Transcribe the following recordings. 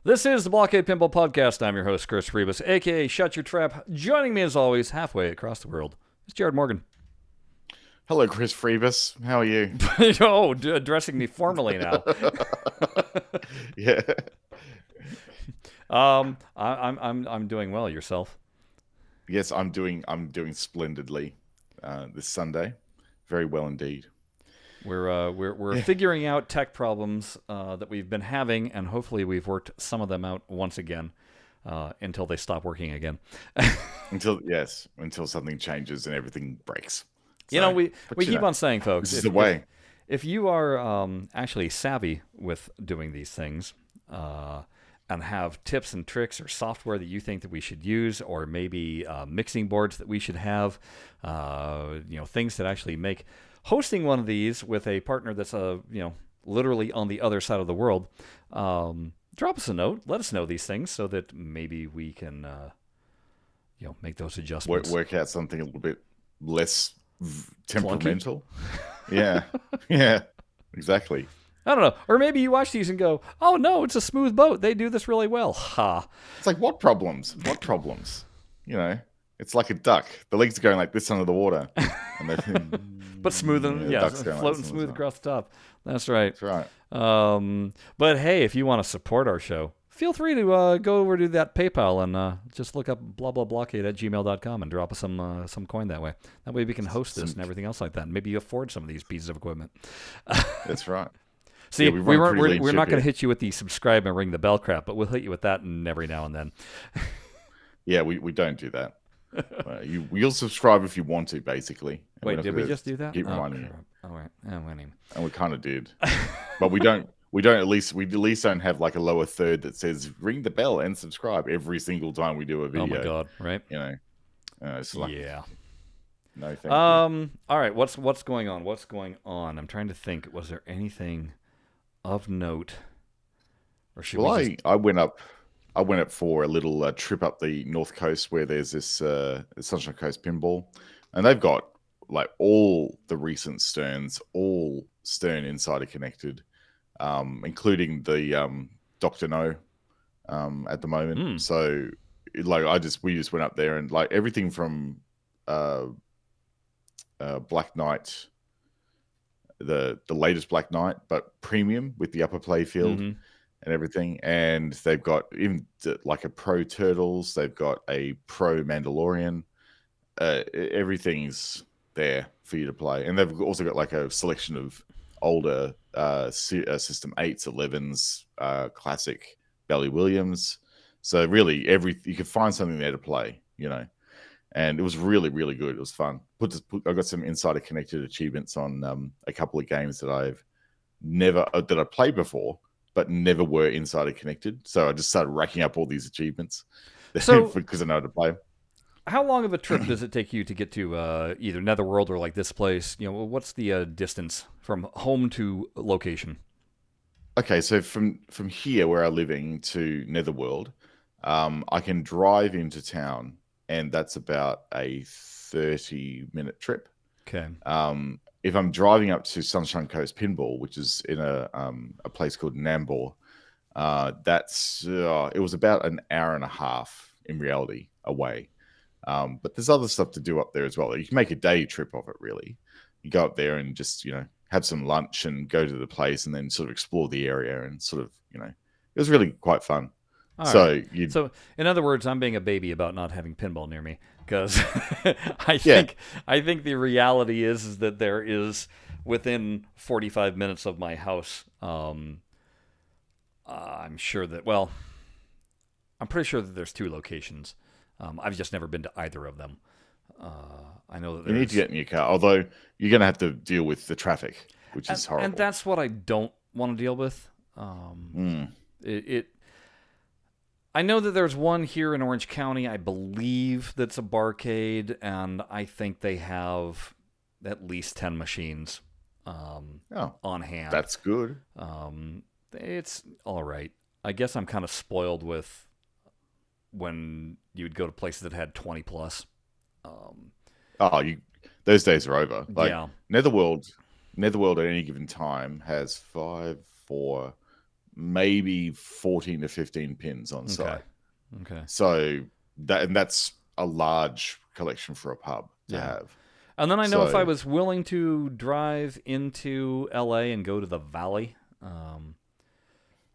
This is the BlahCade Pinball Podcast. I'm your host, Chris Rebus, a.k.a. Shut Your Trap. Joining me, as always, halfway across the world, is Jared Morgan. Hello, Chris Freebus. How are you? Oh, addressing me formally now. Yeah. I'm doing well. Yourself? Yes, I'm doing splendidly this Sunday. Very well indeed. We're figuring out tech problems that we've been having, and hopefully we've worked some of them out once again until they stop working again. until something changes and everything breaks. So, we keep on saying, folks, this is the way. If you are actually savvy with doing these things and have tips and tricks or software that you think that we should use, or maybe mixing boards that we should have, things that actually make hosting one of these with a partner that's literally on the other side of the world, drop us a note. Let us know these things so that maybe we can make those adjustments. Work out something a little bit less temperamental. Yeah. Exactly. I don't know. Or maybe you watch these and go, oh no, it's a smooth boat. They do this really well. Ha. It's like, what problems? It's like a duck. The legs are going like this under the water. And but smooth and floating smooth across the top. That's right. That's right. But hey, if you want to support our show, feel free to go over to that PayPal and just look up BlahCade@gmail.com and drop us some coin that way. That way we can host this and everything else like that. And maybe you afford some of these pieces of equipment. That's right. See, yeah, we're not going to hit you with the subscribe and ring the bell crap, but we'll hit you with that every now and then. Yeah, we don't do that. You'll subscribe if you want to, basically. Wait, did we just do that? Keep reminding you. All right. Winning. And we kind of did, but we don't. We at least don't have like a lower third that says ring the bell and subscribe every single time we do a video. Oh my god! Right? It's like, yeah. No, thank you. All right. What's going on? What's going on? I'm trying to think. Was there anything of note? Or should we I went up for a little trip up the north coast where there's this Sunshine Coast Pinball, and they've got like all the recent Sterns, all Stern Insider connected, including the Dr. No at the moment. So like we just went up there and like everything from Black Knight, the latest Black Knight, but premium with the upper play field. Mm-hmm. And everything, and they've got even like a Pro Turtles, they've got a Pro Mandalorian, everything's there for you to play, and they've also got like a selection of older System 8s, 11s, classic Bally Williams. So really, you could find something there to play, and it was really, really good. It was fun. I got some Insider Connected achievements on a couple of games that I played before, but never were Insider Connected. So I just started racking up all these achievements because I know how to play. How long of a trip does it take you to get to either Netherworld or like this place? What's the distance from home to location? Okay, so from here where I'm living to Netherworld, I can drive into town, and that's about a 30-minute trip. Okay. If I'm driving up to Sunshine Coast Pinball, which is in a place called Nambour, it was about an hour and a half in reality away. But there's other stuff to do up there as well. You can make a day trip of it, really. You go up there and just, have some lunch and go to the place and then sort of explore the area and sort of, it was really quite fun. So in other words, I'm being a baby about not having pinball near me because I think the reality is that there is within 45 minutes of my house. I'm pretty sure that there's two locations. I've just never been to either of them. I know that you need to get in your car, although you're going to have to deal with the traffic, which is horrible. And that's what I don't want to deal with. I know that there's one here in Orange County, I believe, that's a barcade, and I think they have at least 10 machines on hand. That's good. It's all right. I guess I'm kind of spoiled with when you would go to places that had 20 plus. Those days are over. Like, yeah. Netherworld at any given time has 5, 4, maybe 14 to 15 pins on Okay. site. Okay. So that's a large collection for a pub to have. And then I know if I So was willing to drive into LA and go to the Valley,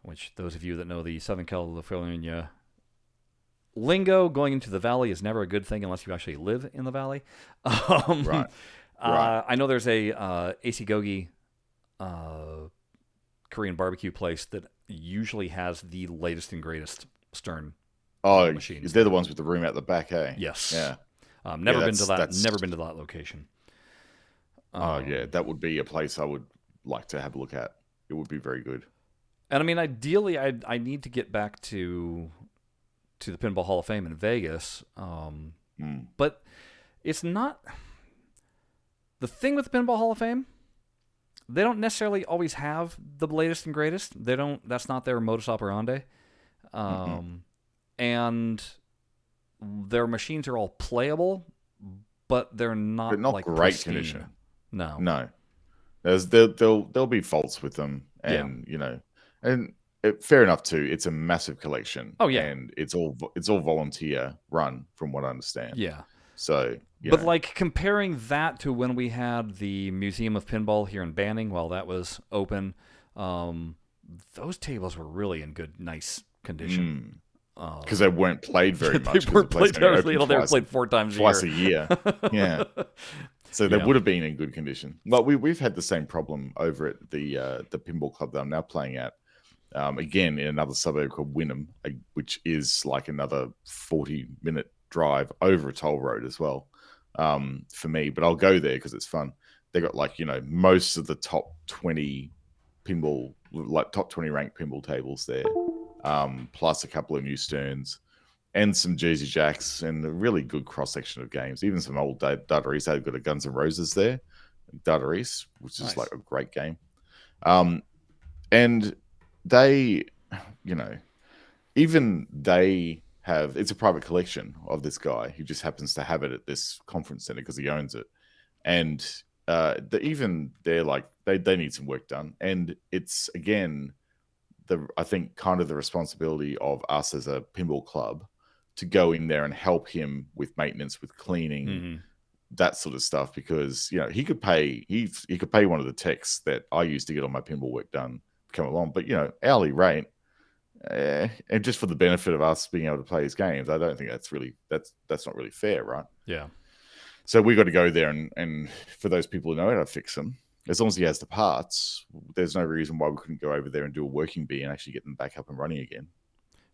which those of you that know the Southern California lingo, going into the Valley is never a good thing unless you actually live in the Valley. right, right. I know there's a AC Gogi Korean barbecue place that usually has the latest and greatest Stern Oh, machines. they're the ones with the room out the back, eh? Yes. Yeah. Never Yeah, been to that. that's Never been to that location. oh yeah, that would be a place I would like to have a look at. It would be very good. And I mean, ideally, I need to get back to the Pinball Hall of Fame in Vegas. But it's not the thing with the Pinball Hall of Fame. They don't necessarily always have the latest and greatest. They don't. That's not their modus operandi. And their machines are all playable, but they're not, But not like great pristine. condition. No. No. There'll be faults with them, and fair enough too. It's a massive collection. Oh, yeah. And it's all volunteer run, from what I understand. Yeah. So, But like comparing that to when we had the Museum of Pinball here in Banning, while that was open, those tables were really in good, nice condition. because they weren't played very much. They weren't played They were played 4 times twice a year. Yeah. So they Yeah. would have been in good condition. Well, we've had the same problem over at the pinball club that I'm now playing at. Again, in another suburb called Wynnum, which is like another 40-minute drive over a toll road as well, for me. But I'll go there because it's fun. They got most of the top 20 pinball, like top 20 ranked pinball tables there, plus a couple of new Sterns and some Jersey Jacks and a really good cross section of games. Even some old Data East. They've got a Guns N' Roses there, Data East, which is like a great game. And they, even they have, it's a private collection of this guy who just happens to have it at this conference center because he owns it. And they're like, they need some work done. And it's, again, I think kind of the responsibility of us as a pinball club to go in there and help him with maintenance, with cleaning, that sort of stuff, because he could pay one of the techs that I used to get all my pinball work done come along, but hourly rate, and just for the benefit of us being able to play his games, I don't think that's not really fair, right? Yeah. So we got to go there and for those people who know how to fix them, as long as he has the parts, there's no reason why we couldn't go over there and do a working bee and actually get them back up and running again.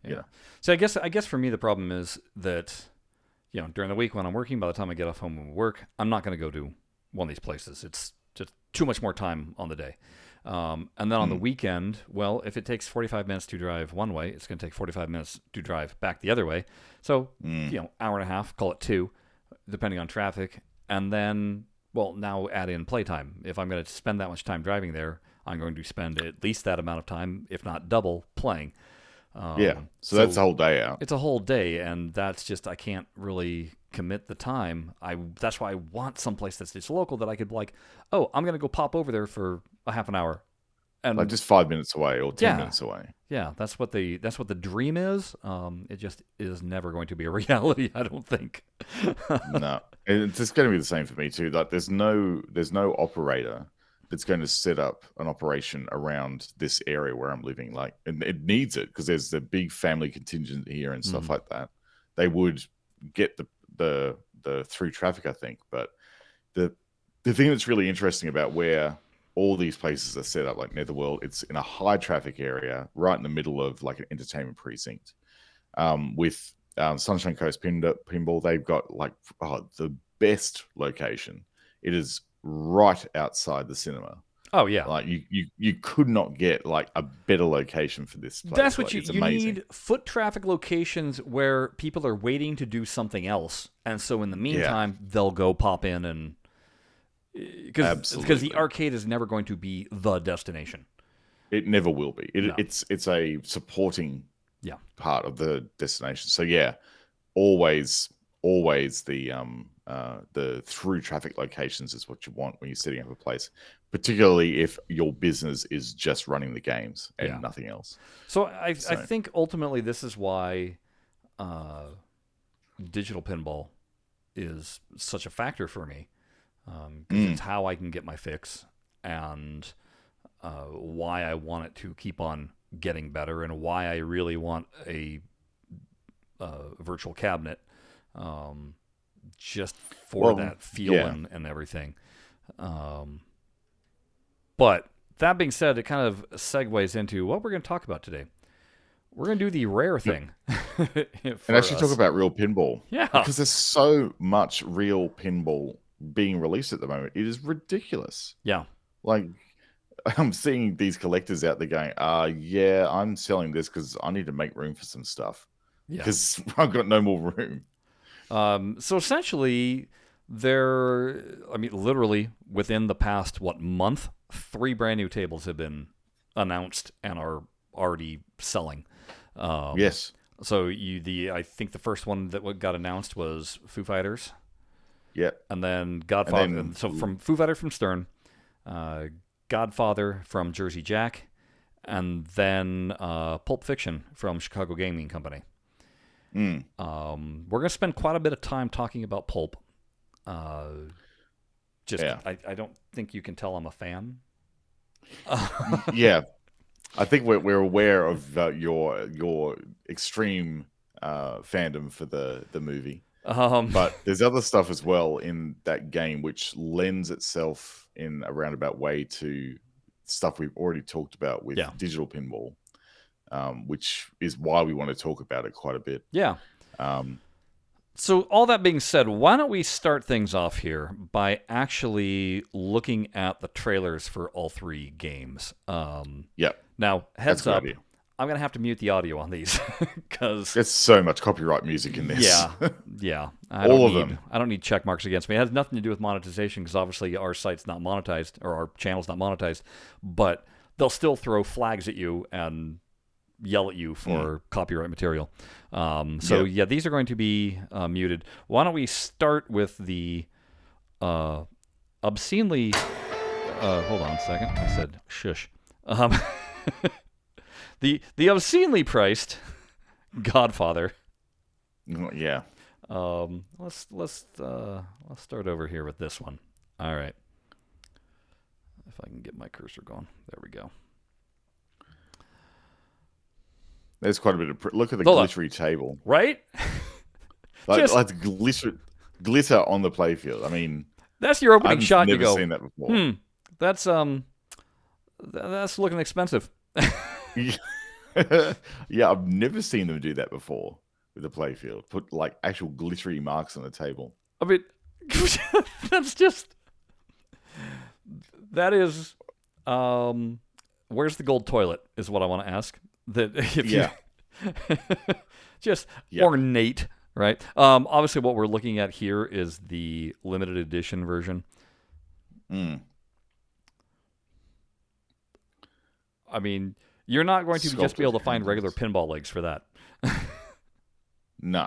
Yeah. So I guess for me the problem is that during the week when I'm working, by the time I get off home from work, I'm not going to go to one of these places. It's just too much more time on the day. And then on the weekend, well, if it takes 45 minutes to drive one way, it's going to take 45 minutes to drive back the other way. So hour and a half, call it 2, depending on traffic, and then now add in playtime. If I'm going to spend that much time driving there, I'm going to spend at least that amount of time, if not double, playing. So that's a whole day out. It's a whole day, and that's just, I can't really commit the time. That's why I want someplace that's just local that I could be like, oh, I'm going to go pop over there for a half an hour. And like just 5 minutes away or 10 minutes away. Yeah, that's what the dream is. It just is never going to be a reality, I don't think. No. And it's going to be the same for me too. Like there's no operator that's going to set up an operation around this area where I'm living. Like, and it needs it because there's the big family contingent here and stuff like that. They would get the through traffic, I think. But the thing that's really interesting about where all these places are set up, like Netherworld, it's in a high traffic area, right in the middle of like an entertainment precinct. With Sunshine Coast Pinball, they've got like the best location. It is right outside the cinema. Oh yeah, like you could not get like a better location for this place. That's what like, you need. Foot traffic locations where people are waiting to do something else, and so in the meantime they'll go pop in and because the arcade is never going to be the destination. It never will be. It's a supporting part of the destination. So yeah, always the the through traffic locations is what you want when you're setting up a place, particularly if your business is just running the games and nothing else. So I think ultimately this is why digital pinball is such a factor for me, because it's how I can get my fix, and why I want it to keep on getting better, and why I really want a virtual cabinet, just for that feel and everything. But that being said, it kind of segues into what we're going to talk about today. We're going to do the rare thing. And actually talk about real pinball. Yeah. Because there's so much real pinball being released at the moment. It is ridiculous. Yeah. Like, I'm seeing these collectors out there going, yeah, I'm selling this because I need to make room for some stuff. Because I've got no more room. So essentially, literally within the past, month, 3 brand new tables have been announced and are already selling. Yes. So I think the first one that got announced was Foo Fighters. Yep. And then Godfather. So from Foo Fighters from Stern, Godfather from Jersey Jack, and then Pulp Fiction from Chicago Gaming Company. We're going to spend quite a bit of time talking about Pulp. I don't think you can tell I'm a fan. Yeah. I think we're aware of your extreme fandom for the movie. But there's other stuff as well in that game which lends itself in a roundabout way to stuff we've already talked about with digital pinball, which is why we want to talk about it quite a bit. Yeah. So all that being said, why don't we start things off here by actually looking at the trailers for all 3 games? Yep. Now, heads up, I'm going to have to mute the audio on these because there's so much copyright music in this. Yeah. All of them. I don't need check marks against me. It has nothing to do with monetization because obviously our site's not monetized or our channel's not monetized, but they'll still throw flags at you and yell at you for copyright material. These are going to be muted. Why don't we start with the obscenely... hold on a second. I said shush. The obscenely priced Godfather. Yeah. Let's start over here with this one. All right. If I can get my cursor going. There we go. There's quite a bit of look at the glittery table, right? like glitter on the playfield. I mean, that's your opening shot. Never you go, seen that before. That's looking expensive. Yeah, I've never seen them do that before with the playfield. Put like actual glittery marks on the table. I mean, that is, where's the gold toilet is what I want to ask. Just ornate, right? Obviously what we're looking at here is the limited edition version. I mean, you're not going to just be able to find regular pinball legs for that. Nah.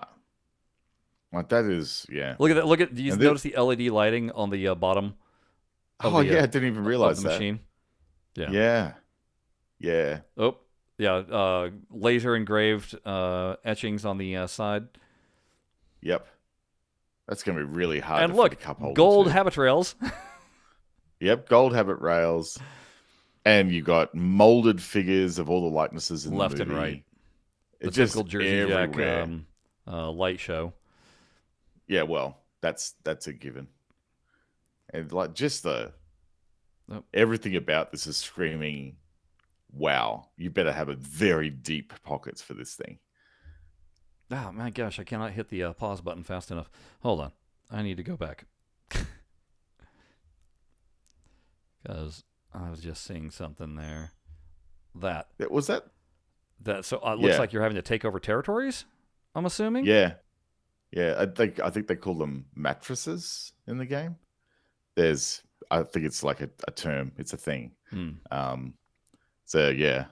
Like that is, Look at that. Do you notice the LED lighting on the bottom? I didn't even realize the machine. Yeah. Oh, yeah. Laser engraved etchings on the side. Yep. That's going to be really hard. And look, gold habit rails. Yep, gold habit rails. And you got molded figures of all the likenesses in left the movie. and right. It's the just typical Jersey everywhere. Jack light show. Yeah, well, that's a given. And like just everything about this is screaming, wow, you better have a very deep pockets for this thing. Oh my gosh, I cannot hit the pause button fast enough. Hold on. I need to go back. Because I was just seeing something there. That so it looks like you're having to take over territories, I'm assuming? Yeah. I think they call them mattresses in the game. I think it's like a term. It's a thing. So yeah.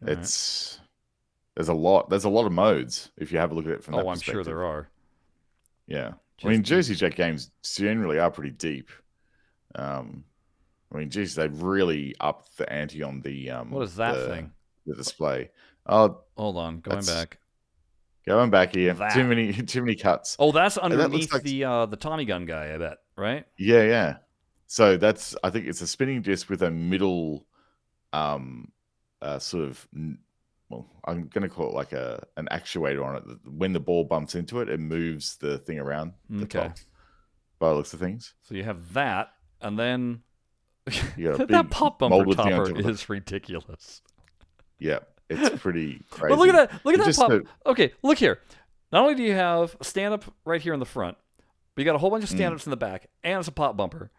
There's a lot of modes if you have a look at it from that perspective. I'm sure there are. Yeah. I Just mean, Jersey Jack games generally are pretty deep. I mean, geez, they've really upped the ante on what is that thing? the display. Oh, Hold on, going that's back. going back here. Too That. many too many cuts. Oh, that's And that looks underneath like the Tommy gun guy, I bet, right? yeah, yeah. So that's I think it's a spinning disc with a middle um sort of well, I'm going to call it like an actuator on it. When the ball bumps into it, it moves the thing around the Okay. top. By the looks of things, So you have that, and then you got a that big pop bumper molded thing on topper top of it. is ridiculous. Yeah, it's pretty crazy. But look at that! Look at But that just pop. Okay, look here. Not only do you have a stand up right here in the front, but you got a whole bunch of stand ups in the back, and it's a pop bumper.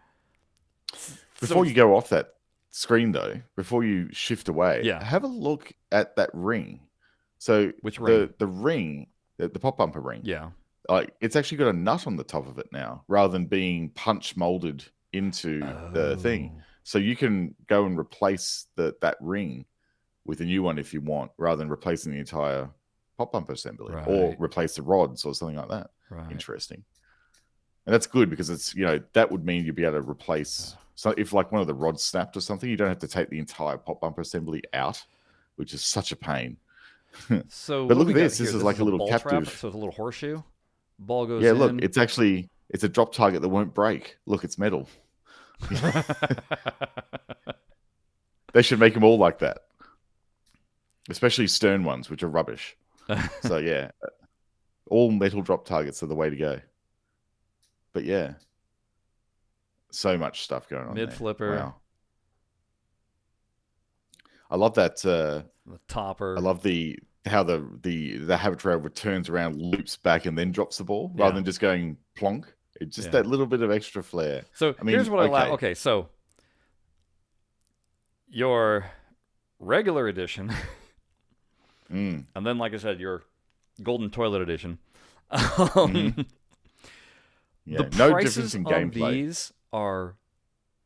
before you go off that screen, though, before you shift away, Yeah. have a look at that ring. So Which ring? the ring, the pop bumper ring, Yeah. like it's actually got a nut on the top of it now, rather than being punch molded into the thing. Oh. So you can go and replace that ring with a new one if you want, rather than replacing the entire pop bumper assembly, or Right. replace the rods or something like that. Right. Interesting. And that's good because it's, that would mean you'd be able to replace. So if like one of the rods snapped or something, you don't have to take the entire pop bumper assembly out, which is such a pain. So But what look do at we got this. here? This is like a little ball captive. trap, so it's a little horseshoe. Ball goes Yeah, in. look, it's a drop target that won't break. Look, it's metal. They should make them all like that, especially stern ones, which are rubbish. So yeah, all metal drop targets are the way to go. But yeah, so much stuff going on. Mid flipper. Wow. I love that. The topper. I love how the habit rail returns around, loops back, and then drops the ball rather than just going plonk. It's just that little bit of extra flair. So I mean, here's what I like. Okay, so your regular edition, and then, like I said, your golden toilet edition. Yeah, the no prices difference in on gameplay. these are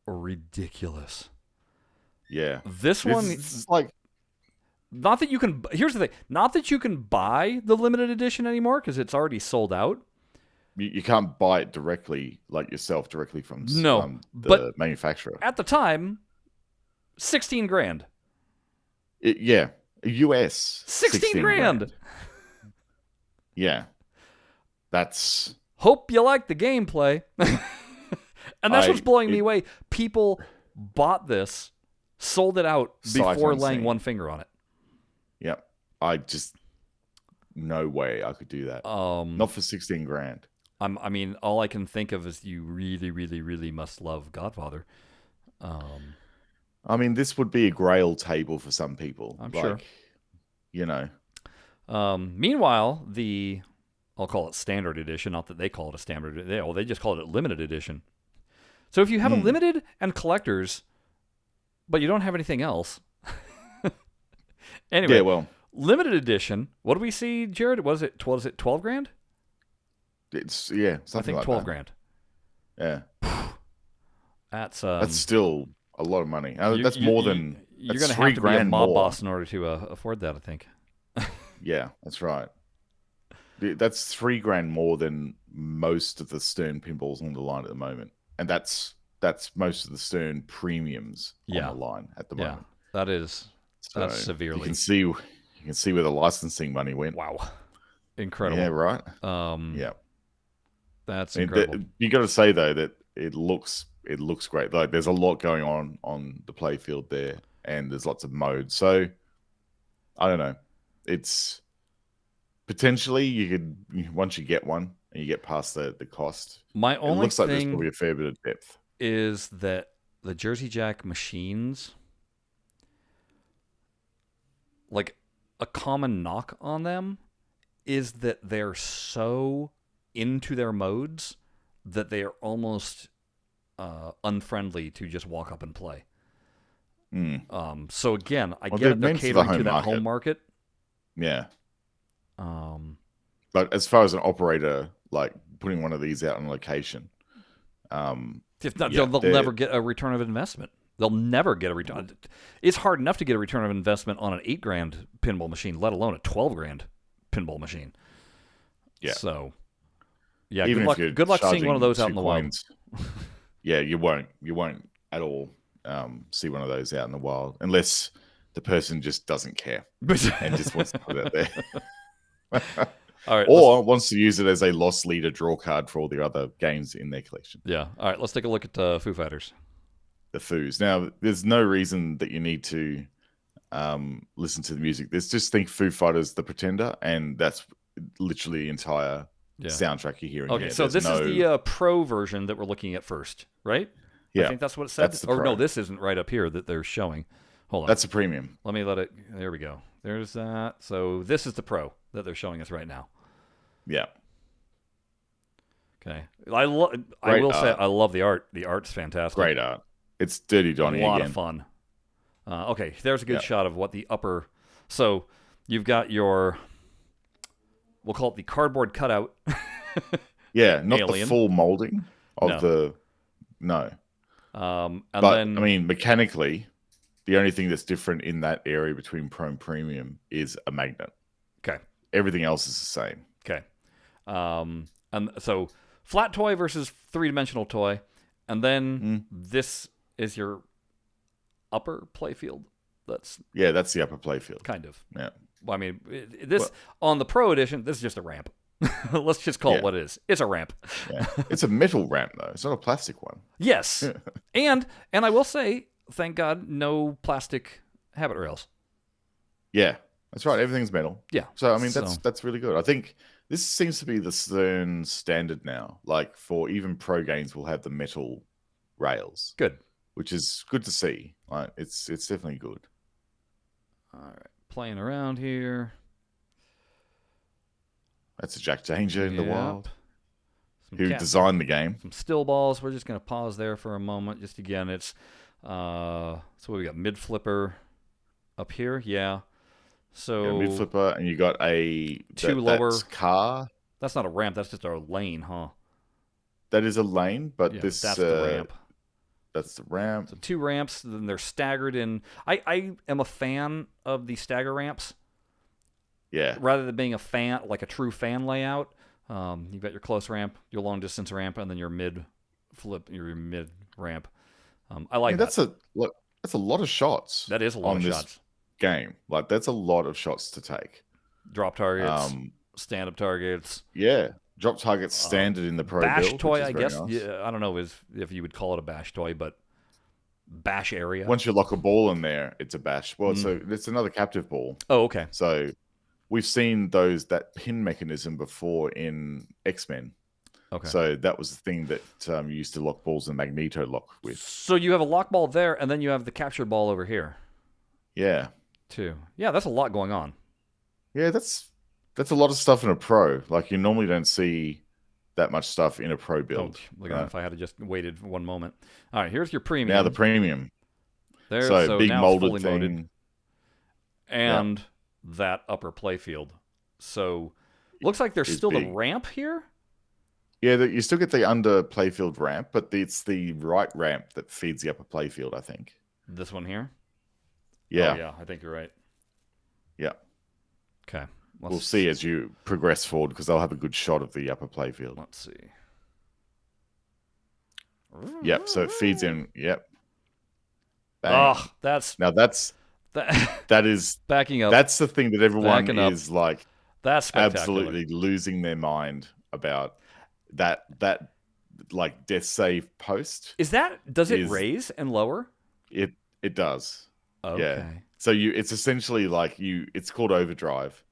ridiculous. Yeah, this one is like not that you can. Here's the thing: not that you can buy the limited edition anymore because it's already sold out. You can't buy it directly, like yourself, directly from the but manufacturer. At the time, 16 grand. Yeah, US 16 grand. Yeah, that's. Hope you like the gameplay. And that's what's blowing me away. People bought this, sold it out before laying one finger on it. Yep. I just no way I could do that. Not for 16 grand. I mean, all I can think of is you really, really, really must love Godfather. I mean, this would be a grail table for some people. I'm sure. Meanwhile, I'll call it standard edition. Not that they call it a standard. They just call it limited edition. So if you have a limited and collectors, but you don't have anything else. Anyway, yeah, well, limited edition. What do we see, Jared? Was it 12 grand? It's I think like 12 that. grand. Yeah, that's still a lot of money. That's more than you're going to have to be a mob boss in order to afford that, I think. Yeah, that's right. That's $3,000 more than most of the Stern pinballs on the line at the moment, and that's most of the Stern premiums on the line at the moment. That's severely. You can see where the licensing money went. Wow, incredible. Yeah, right. Yeah, that's incredible. You got to say though that it looks great. Like there's a lot going on the play field there, and there's lots of modes. So I don't know. It's potentially you could, once you get one and you get past the cost. My only it looks like thing there's probably a fair bit of depth. Is that the Jersey Jack machines, like a common knock on them, is that they're so into their modes that they are almost unfriendly to just walk up and play. So again, I get it, they're catering to that home market. Yeah. But as far as an operator, like putting one of these out on location, if not, they'll never get a return of investment. They'll never get a return. It's hard enough to get a return of investment on an $8,000 pinball machine, let alone a $12,000 pinball machine. Yeah. So, Yeah, good Even if luck. you're Good luck seeing one of charging those out two in the wild. coins, yeah, you won't at all see one of those out in the wild unless the person just doesn't care and just wants to put it out there. All right, Or wants to use it as a lost leader draw card for all the other games in their collection. yeah. All right, let's take a look at Foo Fighters. The Foos. Now, there's no reason that you need to listen to the music. There's just think Foo Fighters, The Pretender, and that's literally the entire soundtrack you're hearing. Okay, so this is the pro version that we're looking at first, right? Yeah, I think that's what it said. That's the or pro. no, this isn't right up here that they're showing. Hold on. That's a premium. Let me let it. There we go. There's that. So this is the pro that they're showing us right now. Yeah. Okay. I will say I love the art. The art's fantastic. Great art. It's Dirty Donnie again. A lot of fun. Okay, there's a good shot of what the upper. So you've got your. We'll call it the cardboard cutout. Yeah, not alien. the full molding of the. No. And but then, I mean, mechanically, the only thing that's different in that area between Pro and Premium is a magnet. Okay. Everything else is the same. Okay. And so flat toy versus three-dimensional toy, and then this is your upper playfield. That's the upper playfield. Kind of. Yeah. Well, I mean, on the Pro Edition, this is just a ramp. Let's just call it what it is. It's a ramp. Yeah. It's a metal ramp though. It's not a plastic one. Yes. and I will say, thank God, no plastic habit rails. Yeah, that's right. Everything's metal. Yeah. So I mean, that's really good. I think this seems to be the CERN standard now. Like for even pro games, will have the metal rails. Good. Which is good to see. Like it's definitely good. All right, playing around here. That's a Jack Danger in the wild. Who cat, designed the game? Some still balls. We're just going to pause there for a moment. Just again, it's so we got mid flipper up here. Yeah. So mid flipper, and you got a lower car. That's not a ramp. That's just our lane, huh? That is a lane, but that's the ramp. That's the ramp. So 2 ramps. Then they're staggered in. I am a fan of the stagger ramps. Yeah. Rather than being a fan, like a true fan layout, you've got your close ramp, your long distance ramp, and then your mid flip, your mid ramp. I like that. That's a lot of shots. That is a lot of shots. Game. Like that's a lot of shots to take. Drop targets, stand up targets. Yeah. Drop targets standard in the pro bash build, toy, I guess. Nice. Yeah, I don't know if you would call it a bash toy, but bash area. Once you lock a ball in there, it's a bash. Well, so it's another captive ball. Oh, okay. So we've seen that pin mechanism before in X-Men. Okay. So that was the thing that you used to lock balls in Magneto lock with. So you have a lock ball there, and then you have the captured ball over here. Yeah. Too. Yeah, that's a lot going on. Yeah, that's a lot of stuff in a pro. Like you normally don't see that much stuff in a pro build. Look at that. If I had just waited 1 moment. All right, here's your premium. Now the premium. So big now molded fully thing. Molded. And that upper playfield. So looks like there's still the ramp here. Yeah, you still get the under playfield ramp, but it's the right ramp that feeds the upper playfield, I think. This one here? Yeah. Oh, yeah, I think you're right. Yeah. Okay. We'll see as you progress forward because they'll have a good shot of the upper playfield. Let's see. Yep, so it feeds in. Yep. Bang. Oh, that is backing up. That's the thing that everyone is like that's absolutely losing their mind about. That like death save post. Does it raise and lower? It does. Okay. Yeah. So it's essentially like it's called overdrive.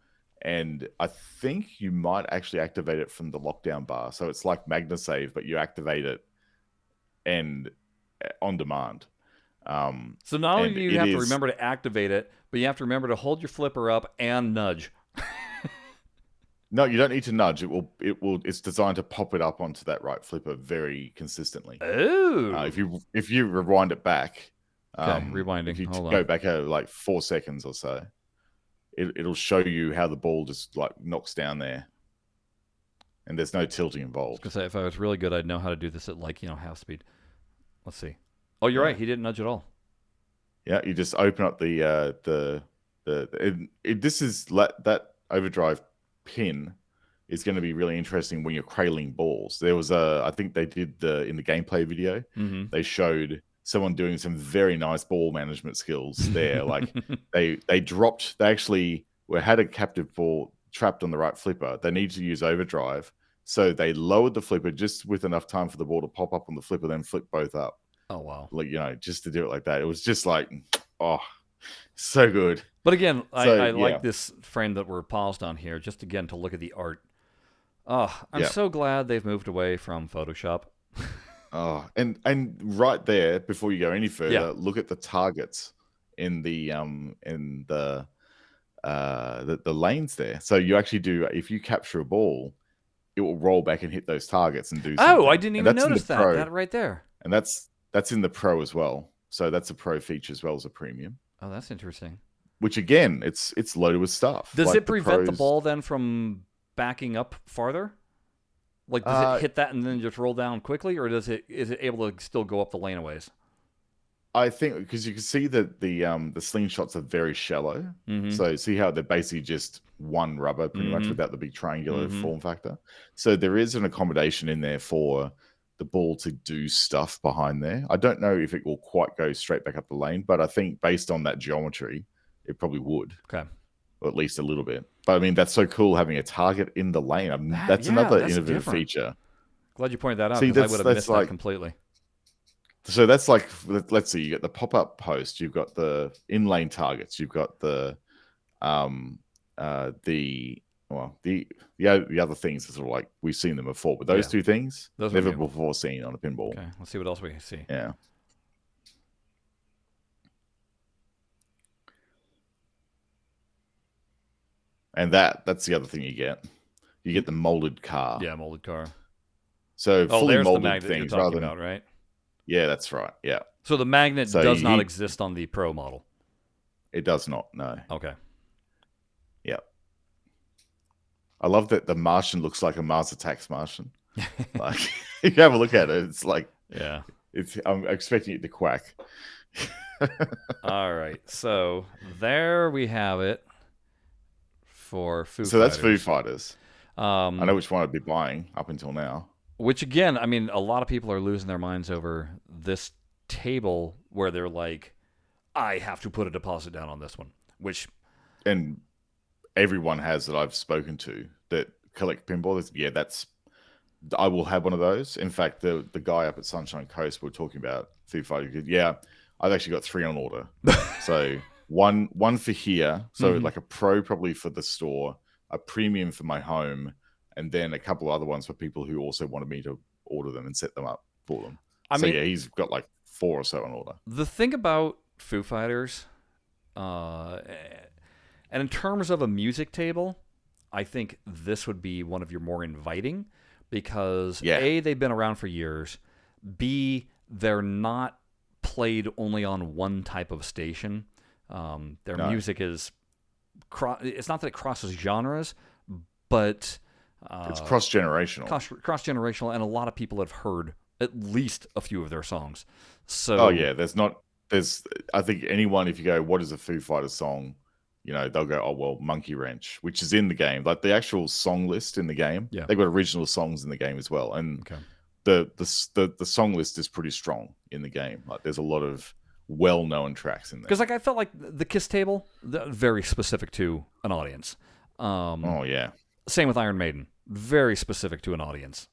And I think you might actually activate it from the lockdown bar. So it's like MagnaSave, but you activate it and on demand. So not only do you have to remember to activate it, but you have to remember to hold your flipper up and nudge. No, you don't need to nudge. It's designed to pop it up onto that right flipper very consistently. Oh. If you rewind it back, rewinding. If you Hold go on. back like 4 seconds or so, it'll show you how the ball just like knocks down there, and there's no tilting involved. Because if I was really good, I'd know how to do this at half speed. Let's see. Oh, you're right. He didn't nudge at all. Yeah, you just open up this is that overdrive pin is going to be really interesting when you're cradling balls. There was I think they did in the gameplay video, they showed someone doing some very nice ball management skills there. Like they actually had a captive ball trapped on the right flipper. They needed to use overdrive. So they lowered the flipper just with enough time for the ball to pop up on the flipper, then flip both up. Oh, wow. Like, just to do it like that. It was just like, oh, so good. But again, So, I like this frame that we're paused on here, just again to look at the art. Oh, I'm so glad they've moved away from Photoshop. Oh, and right there, before you go any further, look at the targets in the lanes there. So you actually do, if you capture a ball, it will roll back and hit those targets and do something. Oh, I didn't even notice that right there. And that's in the Pro as well. So that's a Pro feature as well as a Premium. Oh, that's interesting. Which again, it's loaded with stuff. Does it prevent the ball then from backing up farther? Like, does it hit that and then just roll down quickly, or is it able to still go up the lane a ways? I think because you can see that the slingshots are very shallow. So see how they're basically just one rubber pretty much without the big triangular form factor. So there is an accommodation in there for the ball to do stuff behind there. I don't know if it will quite go straight back up the lane, but I think based on that geometry, it probably would. Okay. Or at least a little bit. But I mean, that's so cool having a target in the lane. I mean, that's another innovative feature. Glad you pointed that out, because I would have missed that completely. So that's like, let's see, you got the pop-up post, you've got the in-lane targets, you've got the other things are sort of like we've seen them before, but those two things never before seen on a pinball. Okay, let's see what else we can see. Yeah. And that's the other thing you get. You get the molded car. Yeah, molded car. So fully molded the magnet things you're talking about, right? Yeah, that's right. Yeah. So the magnet does not exist on the Pro model. It does not. No. Okay. Yeah. I love that the Martian looks like a Mars Attacks Martian. Like, if you have a look at it, it's like, I'm expecting it to quack. All right. So there we have it for Foo Fighters. So that's Foo Fighters. I know which one I'd be buying up until now. Which, again, I mean, a lot of people are losing their minds over this table where they're like, I have to put a deposit down on this one. And everyone has that I've spoken to that collect pinball. I will have one of those. In fact, the guy up at Sunshine Coast we're talking about Foo Fighters. Yeah, I've actually got 3 on order. So one for here. So like a Pro probably for the store, a Premium for my home, and then a couple other ones for people who also wanted me to order them and set them up for them. I mean, he's got like 4 or so on order. The thing about Foo Fighters, and in terms of a music table, I think this would be one of your more inviting because A, they've been around for years. B, they're not played only on one type of station. Their music is, it's not that it crosses genres, but it's cross-generational. Cross-generational, and a lot of people have heard at least a few of their songs. So, I think anyone, if you go, what is a Foo Fighters song? They'll go, oh, well, Monkey Wrench, which is in the game. Like the actual song list in the game, they've got original songs in the game as well. And the song list is pretty strong in the game. Like there's a lot of well-known tracks in there. Because I felt like the Kiss table, very specific to an audience. Same with Iron Maiden, very specific to an audience.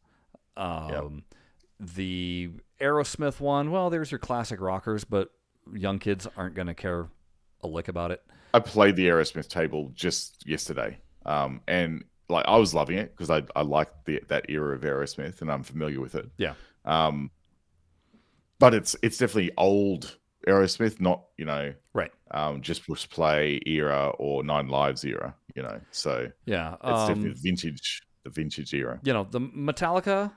The Aerosmith one, well, there's your classic rockers, but young kids aren't going to care a lick about it. I played the Aerosmith table just yesterday, and like I was loving it because I liked that era of Aerosmith, and I'm familiar with it. Yeah. But it's definitely old Aerosmith, not right. Just Push Play era or Nine Lives era. So yeah, it's definitely the vintage era. The Metallica,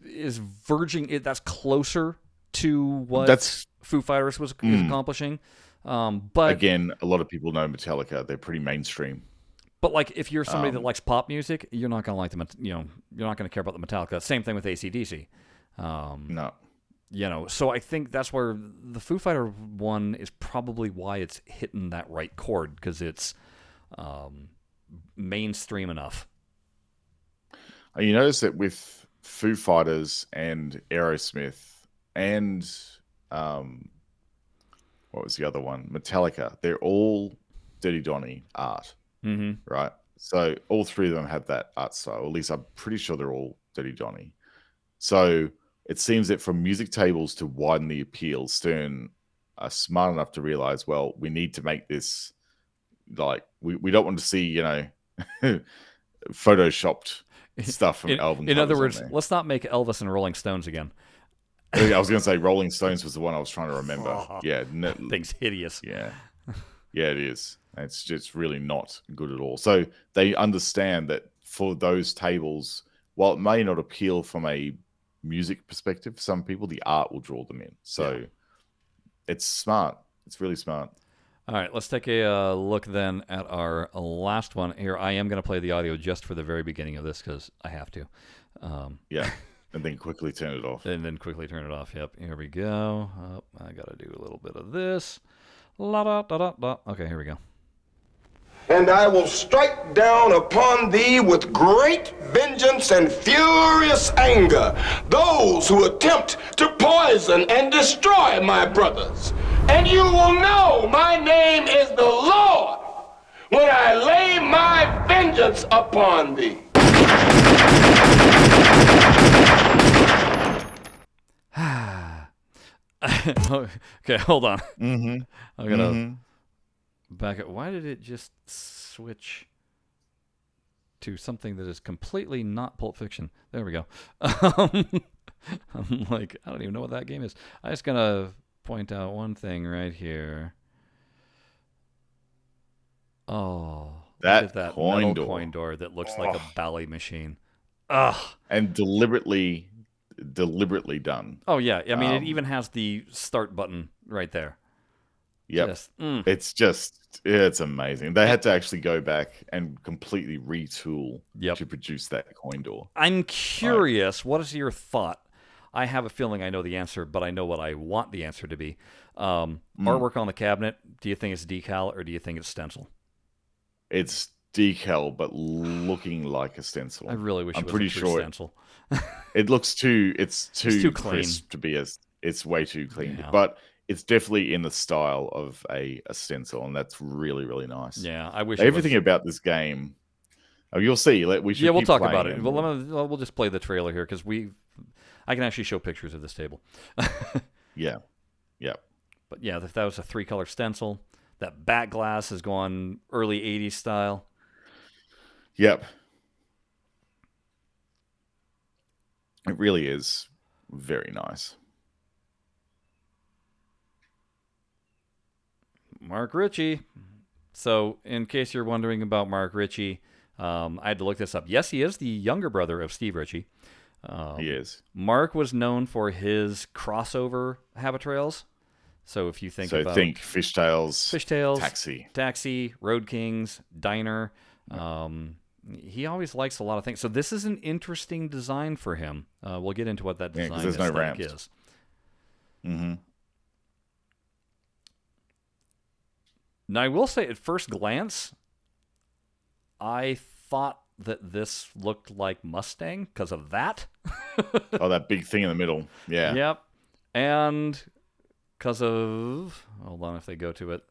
is verging. That's closer to what Foo Fighters was accomplishing. But again, a lot of people know Metallica. They're pretty mainstream. But like, if you're somebody that likes pop music, you're not going to like you're not going to care about the Metallica. Same thing with AC/DC. No. So I think that's where the Foo Fighter one is probably why it's hitting that right chord, because it's mainstream enough. You notice that with Foo Fighters and Aerosmith and um, what was the other one? Metallica. They're all Dirty Donny art, Mm-hmm. right? So all three of them have that art style. At least I'm pretty sure they're all Dirty Donny. So it seems that from music tables to widen the appeal, Stern are smart enough to realize, well, we need to make this like we don't want to see, photoshopped stuff from album In other covers on words, there. let's not make Elvis and Rolling Stones again. I was going to say Rolling Stones was the one I was trying to remember. Yeah. Thing's hideous. Yeah. Yeah, it is. It's just really not good at all. So they understand that for those tables, while it may not appeal from a music perspective, some people, the art will draw them in. So it's smart. It's really smart. All right, let's take a look then at our last one here. I am going to play the audio just for the very beginning of this because I have to. Yeah, and then quickly turn it off. And then quickly turn it off. Yep, here we go. Oh, I got to do a little bit of this. La da da da da. Okay, here we go. And I will strike down upon thee with great vengeance and furious anger those who attempt to poison and destroy my brothers. And you will know my name is the Lord when I lay my vengeance upon thee. Okay, hold on. Mm-hmm. I'm gonna back it. Why did it just switch to something that is completely not Pulp Fiction? There we go. I'm like, I don't even know what that game is. I'm just gonna point out one thing right here. Oh, That look at that coin metal door. coin door that looks like a ballet machine. Ugh. And deliberately done. Oh yeah, I mean it even has the start button right there. Yep. It's amazing. They had to actually go back and completely retool to produce that coin door. I'm curious, what is your thought? I have a feeling I know the answer, but I know what I want the answer to be. Artwork on the cabinet, do you think it's decal or do you think it's stencil? It's decal, but looking like a stencil. I really wish I'm it was pretty a true sure stencil. It looks too too crisp clean. to be it's way too clean. Yeah. But it's definitely in the style of a stencil, and that's really, really nice. Yeah, I wish everything about this game. Oh, you'll see. We should. Yeah, we'll keep talk playing about it. Well, we'll just play the trailer here because I can actually show pictures of this table. Yeah. But yeah, if that was a 3-color stencil, that back glass is going early 80s style. Yep. It really is very nice. Mark Ritchie. So, in case you're wondering about Mark Ritchie, I had to look this up. Yes, he is the younger brother of Steve Ritchie. He is. Mark was known for his crossover Habitrails. So if you think about Fishtails, Taxi, Road Kings, Diner, he always likes a lot of things. So this is an interesting design for him. We'll get into what that design is. Mm-hmm. Now I will say, at first glance, I thought that this looked like Mustang because of that. Oh, that big thing in the middle. Yeah. Yep. And because of, hold on, if they go to it,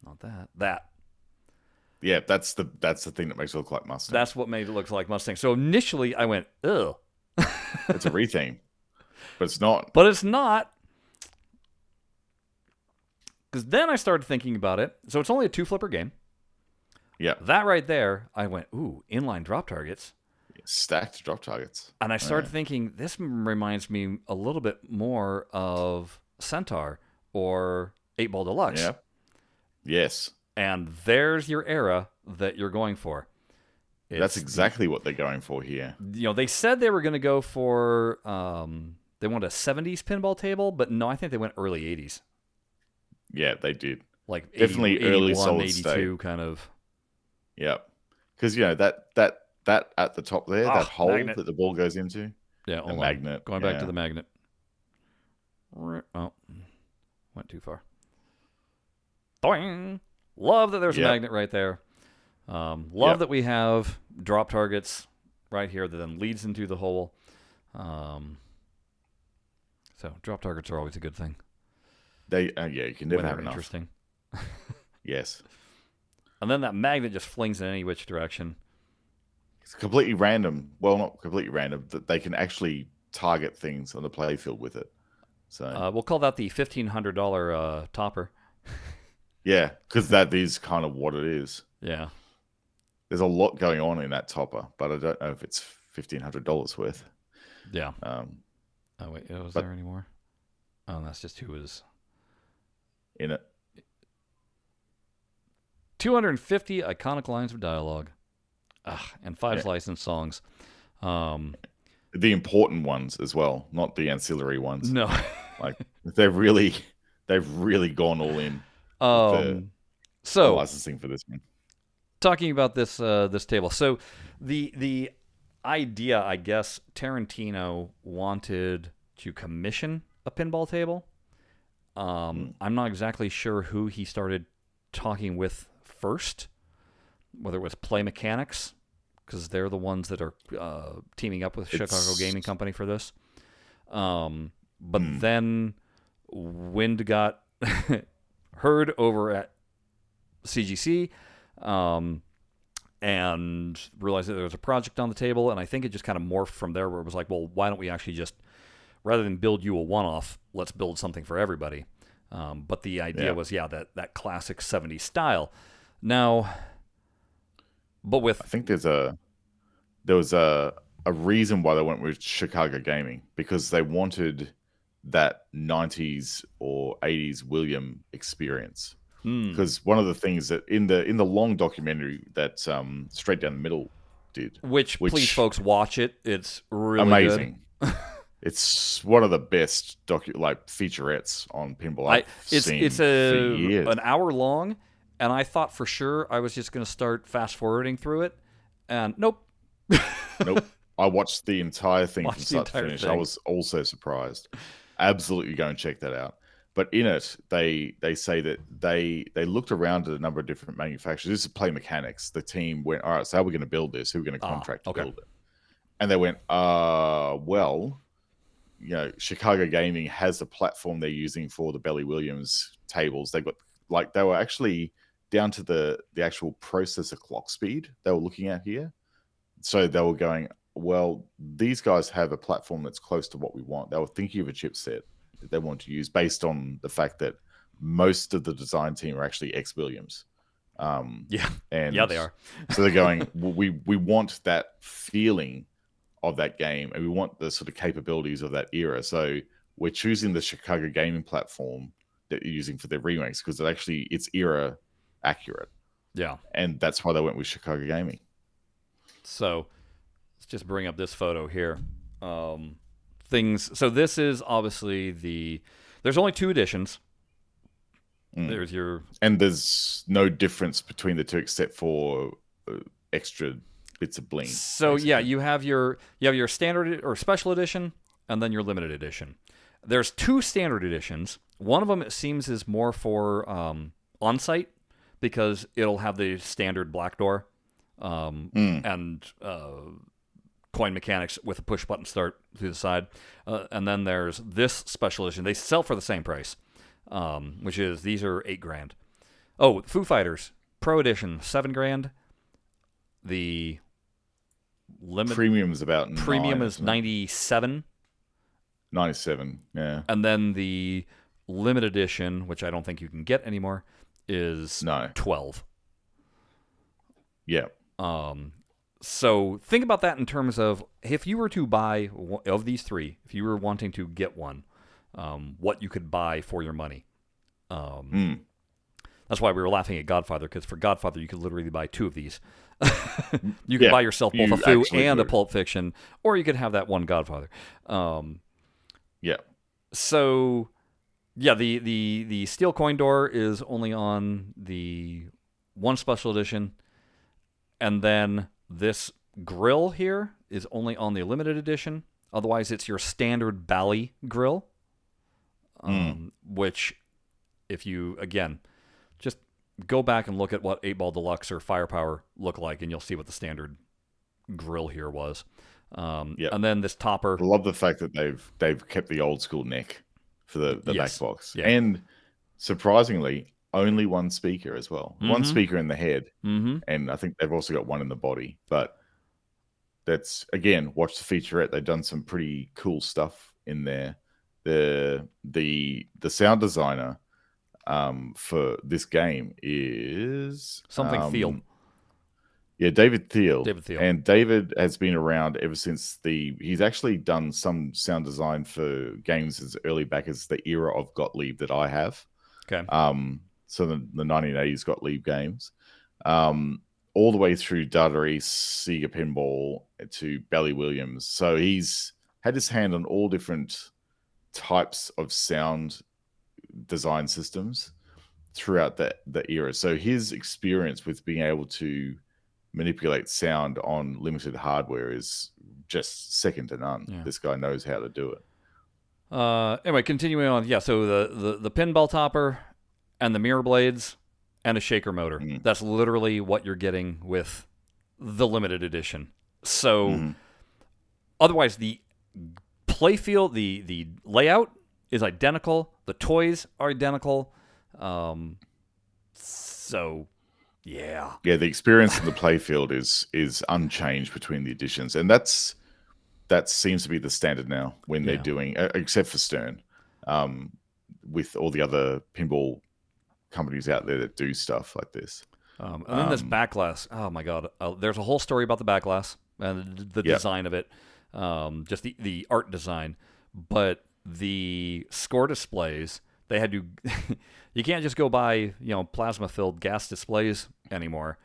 not that. Yeah, that's the thing that makes it look like Mustang. That's what made it look like Mustang. So initially I went, ugh. It's a retheme, but it's not. But it's not. Because then I started thinking about it. So it's only a 2-flipper game. Yeah. That right there, I went, ooh, inline drop targets. Stacked drop targets. And I started thinking, this reminds me a little bit more of Centaur or 8-Ball Deluxe. Yeah. Yes. And there's your era that you're going for. That's exactly what they're going for here. They said they were going to go for, they wanted a 70s pinball table, but no, I think they went early 80s. Yeah, they did. Like definitely 80, early 81, solid 82 state kind of. Yeah, because that at the top there, that hole magnet that the ball goes into. Yeah, the magnet. Going back to the magnet. Oh, went too far. Doing. Love that there's a magnet right there. Love that we have drop targets right here that then leads into the hole. So drop targets are always a good thing. You can never have enough. Interesting. Yes. And then that magnet just flings in any which direction. It's completely random. Well, not completely random. That they can actually target things on the playfield with it. So we'll call that the $1,500 topper. Yeah, because that is kind of what it is. Yeah. There's a lot going on in that topper, but I don't know if it's $1,500 worth. Yeah. Oh wait, was there anymore? Oh, that's just who was in it. 250 iconic lines of dialogue. And 5 licensed songs. The important ones as well, not the ancillary ones. No. Like they've really gone all in. So licensing for this one. Talking about this this table. So the idea, I guess, Tarantino wanted to commission a pinball table. I'm not exactly sure who he started talking with first, whether it was Play Mechanix, because they're the ones that are teaming up with Chicago Gaming Company for this. But then wind got heard over at CGC and realized that there was a project on the table, and I think it just kind of morphed from there where it was like, well, why don't we actually just, rather than build you a one-off, let's build something for everybody. But the idea was, that classic 70s style. Now, but with... I think there was a reason why they went with Chicago Gaming, because they wanted that 90s or 80s William experience. Because one of the things that in the long documentary that Straight Down the Middle did, which please folks watch it, it's really amazing. It's one of the best featurettes on pinball it's an hour long, and I thought for sure I was just going to start fast forwarding through it, and nope. I watched the entire thing from start to finish. I was also surprised. Absolutely go and check that out. But in it, they say that they looked around at a number of different manufacturers. This is Play Mechanix. The team went, all right, so how are we going to build this? Who are we going to contract to build it? And they went, well, Chicago Gaming has the platform they're using for the Belly Williams tables. They got they were actually down to the actual processor clock speed they were looking at here. So they were going, well, these guys have a platform that's close to what we want. They were thinking of a chipset that they want to use based on the fact that most of the design team are actually ex-Williams. They are. So they're going, we want that feeling of that game, and we want the sort of capabilities of that era. So we're choosing the Chicago Gaming platform that you're using for their remakes because it's era accurate. Yeah. And that's why they went with Chicago Gaming. So let's just bring up this photo here. So this is obviously there's only 2 editions. There's there's no difference between the two except for extra bits of bling. So basically. You have your standard or special edition, and then your limited edition. There's 2 standard editions. One of them, it seems, is more for on-site because it'll have the standard black door and coin mechanics with a push-button start through the side. And then there's this special edition. They sell for the same price, which is, these are $8,000. Oh, Foo Fighters Pro Edition, $7,000. The premium is about premium is $97. 97, yeah. And then the limited edition, which I don't think you can get anymore, is $12. Yeah. So think about that in terms of if you were to buy of these 3, if you were wanting to get one, what you could buy for your money. That's why we were laughing at Godfather, because for Godfather you could literally buy 2 of these. You could buy yourself both a Foo and a Pulp Fiction, or you could have that one Godfather. So, the steel coin door is only on the 1 special edition, and then this grill here is only on the limited edition. Otherwise, it's your standard Bally grill, which, if you, again, just go back and look at what 8-Ball Deluxe or Firepower look like, and you'll see what the standard grill here was. And then this topper. I love the fact that they've kept the old school neck for the back box. Yeah. And surprisingly, only one speaker as well. One speaker in the head. And I think they've also got one in the body. But that's, again, watch the featurette. They've done some pretty cool stuff in there. The sound designer for this game is something Thiel. Yeah, David Thiel. David Thiel. And David has been around ever since he's actually done some sound design for games as early back as the era of Gottlieb that I have. Okay. So the 1980s Gottlieb games. All the way through Data East, Sega Pinball to Bally Williams. So he's had his hand on all different types of sound design systems throughout the era. So his experience with being able to manipulate sound on limited hardware is just second to none. Yeah. This guy knows how to do it. Anyway, continuing on. Yeah, so the pinball topper and the mirror blades and a shaker motor. That's literally what you're getting with the limited edition. So otherwise, the playfield, the layout is identical. The toys are identical. So yeah, the experience in the playfield is unchanged between the editions, and that seems to be the standard now when they're doing, except for Stern, with all the other pinball companies out there that do stuff like this. And then this back glass. Oh my god, there's a whole story about the back glass and the design of it, just the art design, but the score displays. They had to. You can't just go buy plasma-filled gas displays anymore,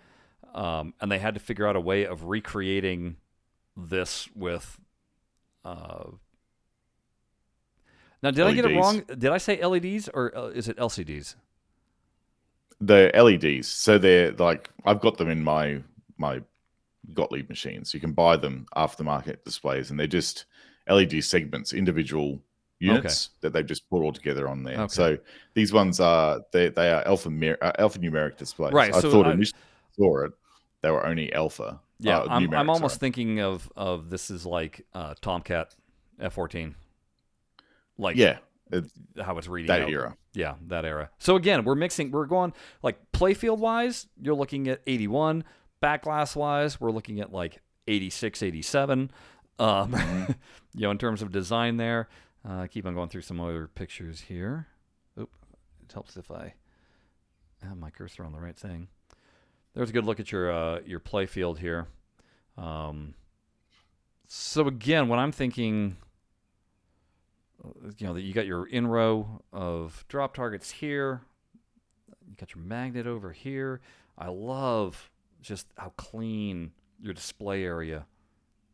and they had to figure out a way of recreating this with. Now, did LEDs. I get it wrong? Did I say LEDs or is it LCDs? The LEDs. So they're like, I've got them in my Gottlieb machines. You can buy them aftermarket displays, and they're just LED segments, individual units that they've just put all together on there. Okay. So these ones are they are alphanumeric displays. Right. I thought initially saw it, they were only alpha. Yeah, I'm almost thinking of this is like Tomcat F14. Like how it's reading that out. era. Yeah, that era. So again, we're going like playfield wise, you're looking at 81. Back glass wise, we're looking at like 86, 87. In terms of design there. Keep on going through some other pictures here. Oop, it helps if I have my cursor on the right thing. There's a good look at your play field here. So again, when I'm thinking, that you got your in row of drop targets here, you got your magnet over here. I love just how clean your display area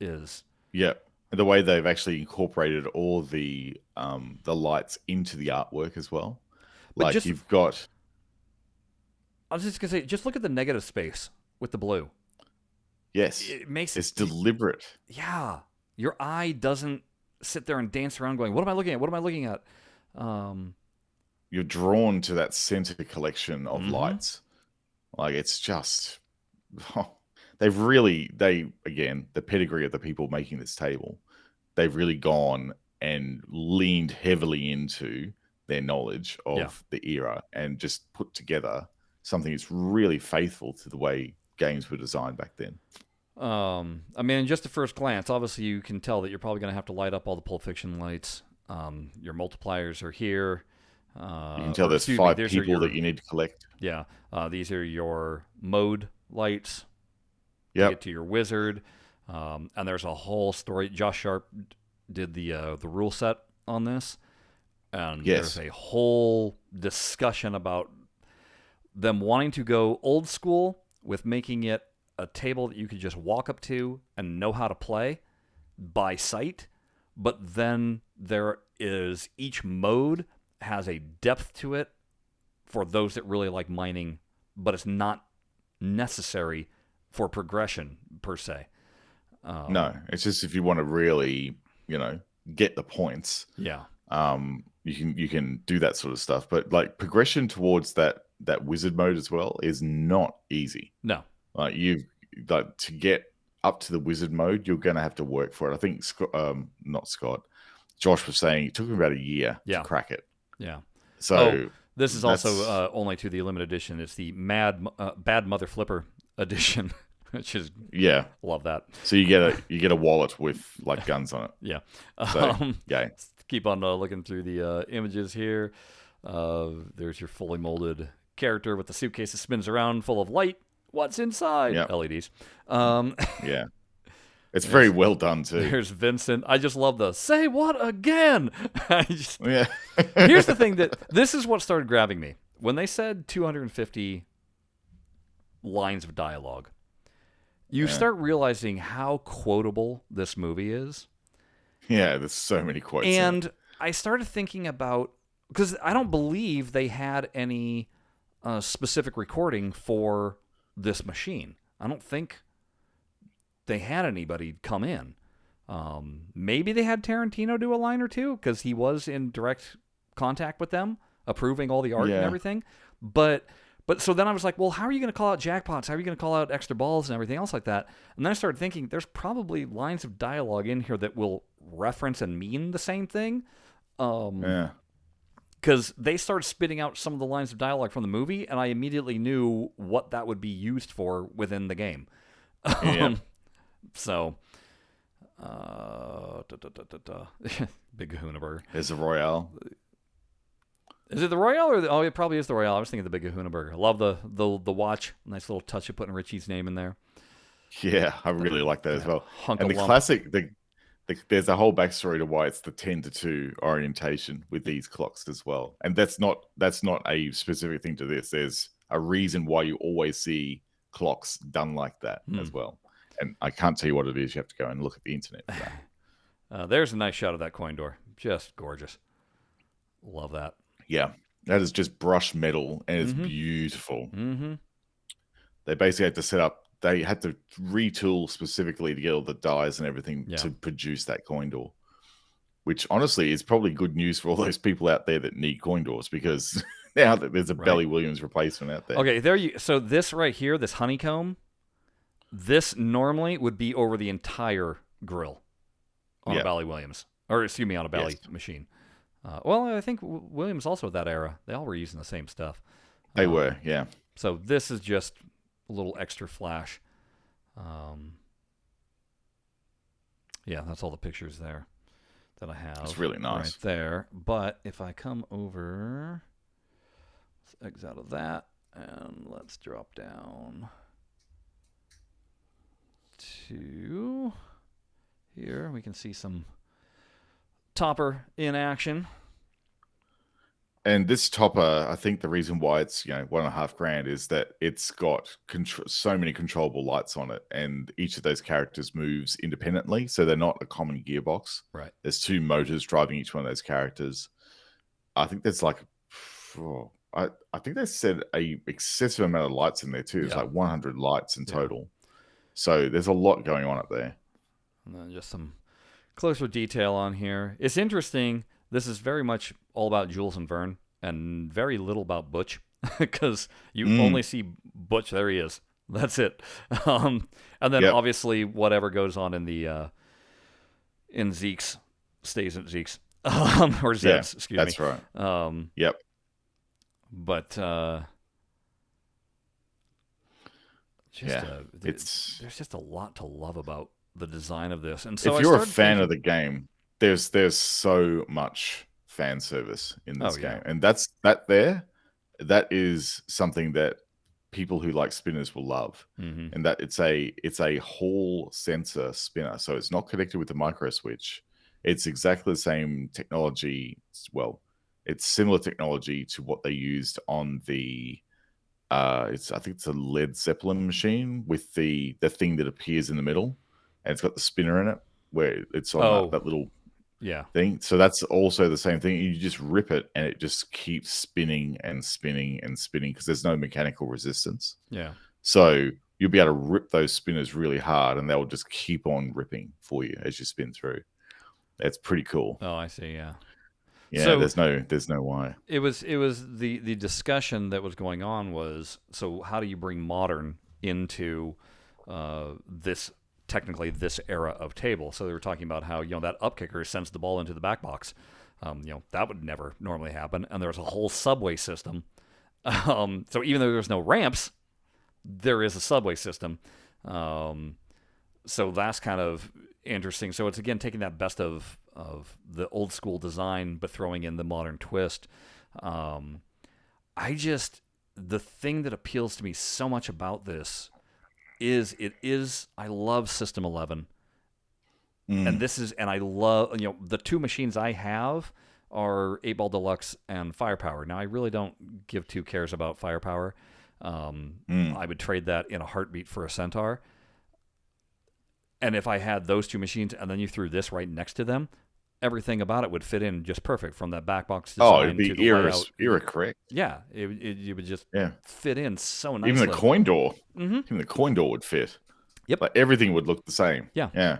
is. Yep. The way they've actually incorporated all the lights into the artwork as well. But like you've got... I was just going to say, just look at the negative space with the blue. Yes. It's deliberate. Yeah. Your eye doesn't sit there and dance around going, what am I looking at? What am I looking at? You're drawn to that center collection of lights. Like it's just... Again, the pedigree of the people making this table, they've really gone and leaned heavily into their knowledge of the era and just put together something that's really faithful to the way games were designed back then. I mean, just at first glance, obviously you can tell that you're probably going to have to light up all the Pulp Fiction lights. Your multipliers are here. You can tell there's 5 people that you need to collect. Yeah. These are your mode lights. Yep. Get to your wizard, and there's a whole story. Josh Sharp did the rule set on this, and there's a whole discussion about them wanting to go old school with making it a table that you could just walk up to and know how to play by sight, but then there is each mode has a depth to it for those that really like mining, but it's not necessary for progression per se. No, it's just if you want to really, get the points. Yeah. You can do that sort of stuff, but like progression towards that that wizard mode as well is not easy. No. Like to get up to the wizard mode, you're going to have to work for it. I think not Scott, Josh was saying it took him about a year to crack it. Yeah. So this is also only to the limited edition. It's the Bad Mother Flipper edition, which is love that. So you get a wallet with like guns on it. Yeah. So, keep on looking through the images here. There's your fully molded character with the suitcase that spins around, full of light. What's inside? Yep. LEDs. Yeah. It's very well done too. There's Vincent. I just love the say what again. Yeah. Here's the thing that this is what started grabbing me when they said 250 lines of dialogue. You start realizing how quotable this movie is. Yeah, there's so many quotes. And I started thinking about, because I don't believe they had any specific recording for this machine. I don't think they had anybody come in. Maybe they had Tarantino do a line or two because he was in direct contact with them, approving all the art and everything. But so then I was like, well, how are you going to call out jackpots? How are you going to call out extra balls and everything else like that? And then I started thinking there's probably lines of dialogue in here that will reference and mean the same thing. Because they started spitting out some of the lines of dialogue from the movie, and I immediately knew what that would be used for within the game. So, Big Kahuna Burger. There's a Royale. Is it the Royale or it probably is the Royale. I was thinking the Big Kahuna Burger. I love the watch. Nice little touch of putting Richie's name in there. Yeah, I really like that as well. And the classic, there's a whole backstory to why it's the 10-2 orientation with these clocks as well. And that's not a specific thing to this. There's a reason why you always see clocks done like that as well. And I can't tell you what it is. You have to go and look at the internet for that. There's a nice shot of that coin door. Just gorgeous. Love that. Yeah. That is just brushed metal, and it's beautiful. They basically had to set up, they had to retool specifically to get all the dies and everything to produce that coin door, which honestly is probably good news for all those people out there that need coin doors, because now that there's a Belly Williams replacement out there. Okay, so this right here, this honeycomb, this normally would be over the entire grill on a Bally Williams. Or, excuse me, on a Bally machine. Well, I think Williams also at that era. They all were using the same stuff. They were, yeah. So this is just a little extra flash. Yeah, that's all the pictures there that I have. It's really nice. Right there. But if I come over, let's exit out of that, and let's drop down to here. We can see some topper in action. And this topper, I think the reason why it's $1.5 grand is that it's got so many controllable lights on it, and each of those characters moves independently, so they're not a common gearbox. Right. There's 2 motors driving each one of those characters. I think there's like, I think they said a excessive amount of lights in there too. It's like 100 lights in total. So there's a lot going on up there. And then just some closer detail on here. It's interesting. This is very much all about Jules and Vern, and very little about Butch, because you only see Butch. There he is. That's it. And then obviously whatever goes on in the in Zeke's stays at Zeke's or Zed's. Excuse me. That's right. But there's just a lot to love about the design of this. And so if you're a fan of the game, there's so much fan service in this game, and that is something that people who like spinners will love, and that it's a Hall sensor spinner, so it's not connected with the micro switch. It's exactly the same technology. Well, it's similar technology to what they used on the I think it's a Led Zeppelin machine with the thing that appears in the middle, and it's got the spinner in it where it's on that little thing. So that's also the same thing. You just rip it and it just keeps spinning and spinning and spinning because there's no mechanical resistance. Yeah. So you'll be able to rip those spinners really hard and they'll just keep on ripping for you as you spin through. That's pretty cool. Oh, I see. Yeah. Yeah, So there's no why. it was the discussion that was going on was, so how do you bring modern into this, technically this era of table? So they were talking about how, that up kicker sends the ball into the back box. That would never normally happen, and there's a whole subway system. So even though there's no ramps, there is a subway system. So that's kind of interesting. So it's again taking that best of the old school design, but throwing in the modern twist. The thing that appeals to me so much about this is I love System 11. And I love, the two machines I have are 8-Ball Deluxe and Firepower. Now, I really don't give two cares about Firepower. I would trade that in a heartbeat for a Centaur. And if I had those two machines and then you threw this right next to them, everything about it would fit in just perfect, from that back box design it'd be to the layout. era correct. Yeah, it would just fit in so nicely. Even the coin door, even the coin door would fit. Yep, like everything would look the same. Yeah.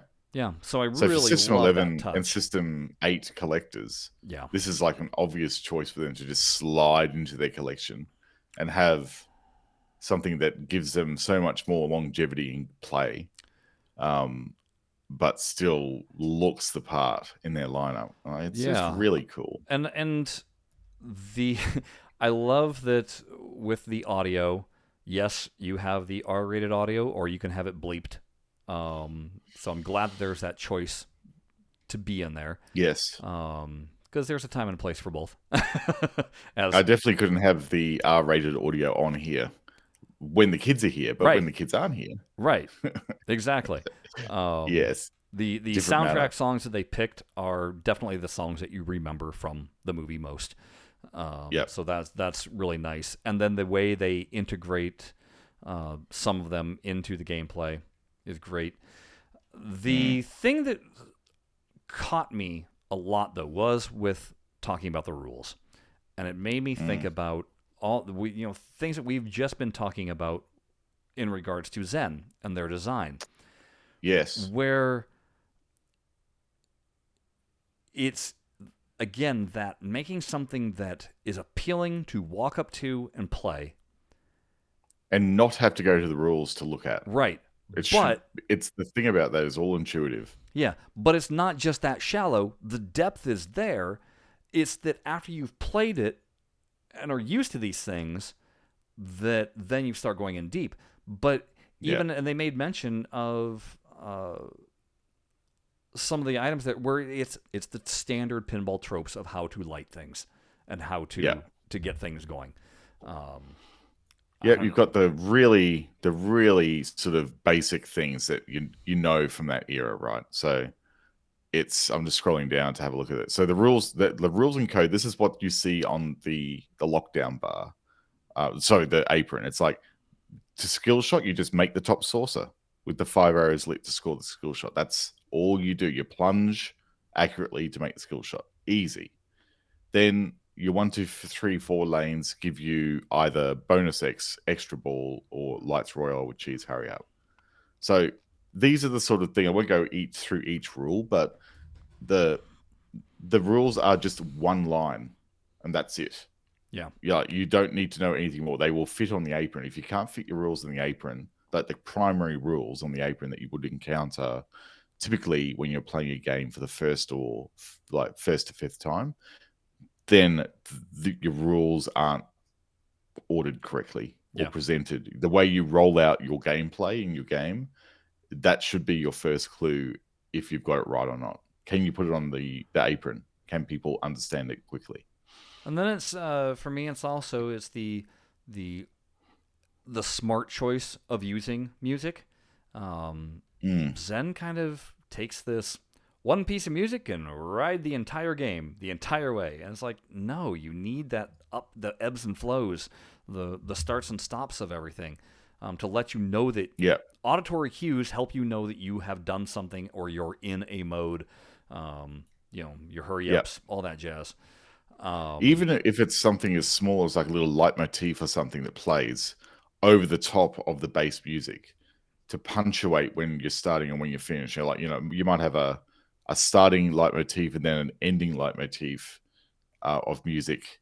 So for System love 11 that touch. and System 8 collectors, Yeah, this is like an obvious choice for them to just slide into their collection and have something that gives them so much more longevity in play, but still looks the part in their lineup. It's just really cool. And I love that with the audio. Yes, you have the R-rated audio, or you can have it bleeped. So I'm glad that there's that choice to be in there. Yes. Because there's a time and a place for both. I definitely couldn't have the R-rated audio on here when the kids are here, but when the kids aren't here. Right. Exactly. Yes. The soundtrack songs that they picked are definitely the songs that you remember from the movie most. So that's really nice. And then the way they integrate some of them into the gameplay is great. The thing that caught me a lot, though, was with talking about the rules, and it made me think about all the things that we've just been talking about in regards to Zen and their design. Yes, where it's again that making something that is appealing to walk up to and play, and not have to go to the rules to look at. Right. It's the thing about that is all intuitive. Yeah, but it's not just that shallow. The depth is there. It's that after you've played it and are used to these things, that then you start going in deep. But even and they made mention of some of the items that where it's the standard pinball tropes of how to light things and how to get things going. You've got the really sort of basic things that you know from that era, right? So I'm just scrolling down to have a look at it. So the rules and code, this is what you see on the lockdown bar. The apron. It's like, to skill shot, you just make the top saucer with the 5 arrows lit to score the skill shot. That's all you do. You plunge accurately to make the skill shot. Easy. Then your 1, 2, 3, 4 lanes give you either bonus X, extra ball, or lights royale with cheese hurry up. So these are the sort of thing. I won't go through each rule, but the rules are just one line, and that's it. Yeah. You don't need to know anything more. They will fit on the apron. If you can't fit your rules in the apron, but the primary rules on the apron that you would encounter typically when you're playing a game for the first to fifth time, then your rules aren't ordered correctly or presented. The way you roll out your gameplay in your game, that should be your first clue if you've got it right or not. Can you put it on the apron? Can people understand it quickly? And then it's for me, it's the smart choice of using music. Zen kind of takes this one piece of music and ride the entire game the entire way, and it's like, no, you need the ebbs and flows, the starts and stops of everything, to let you know that auditory cues help you know that you have done something or you're in a mode. Your hurry ups, all that jazz. Even if it's something as small as like a little leitmotif or something that plays over the top of the bass music to punctuate when you're starting and when you're finishing. Like, you might have a starting leitmotif and then an ending leitmotif of music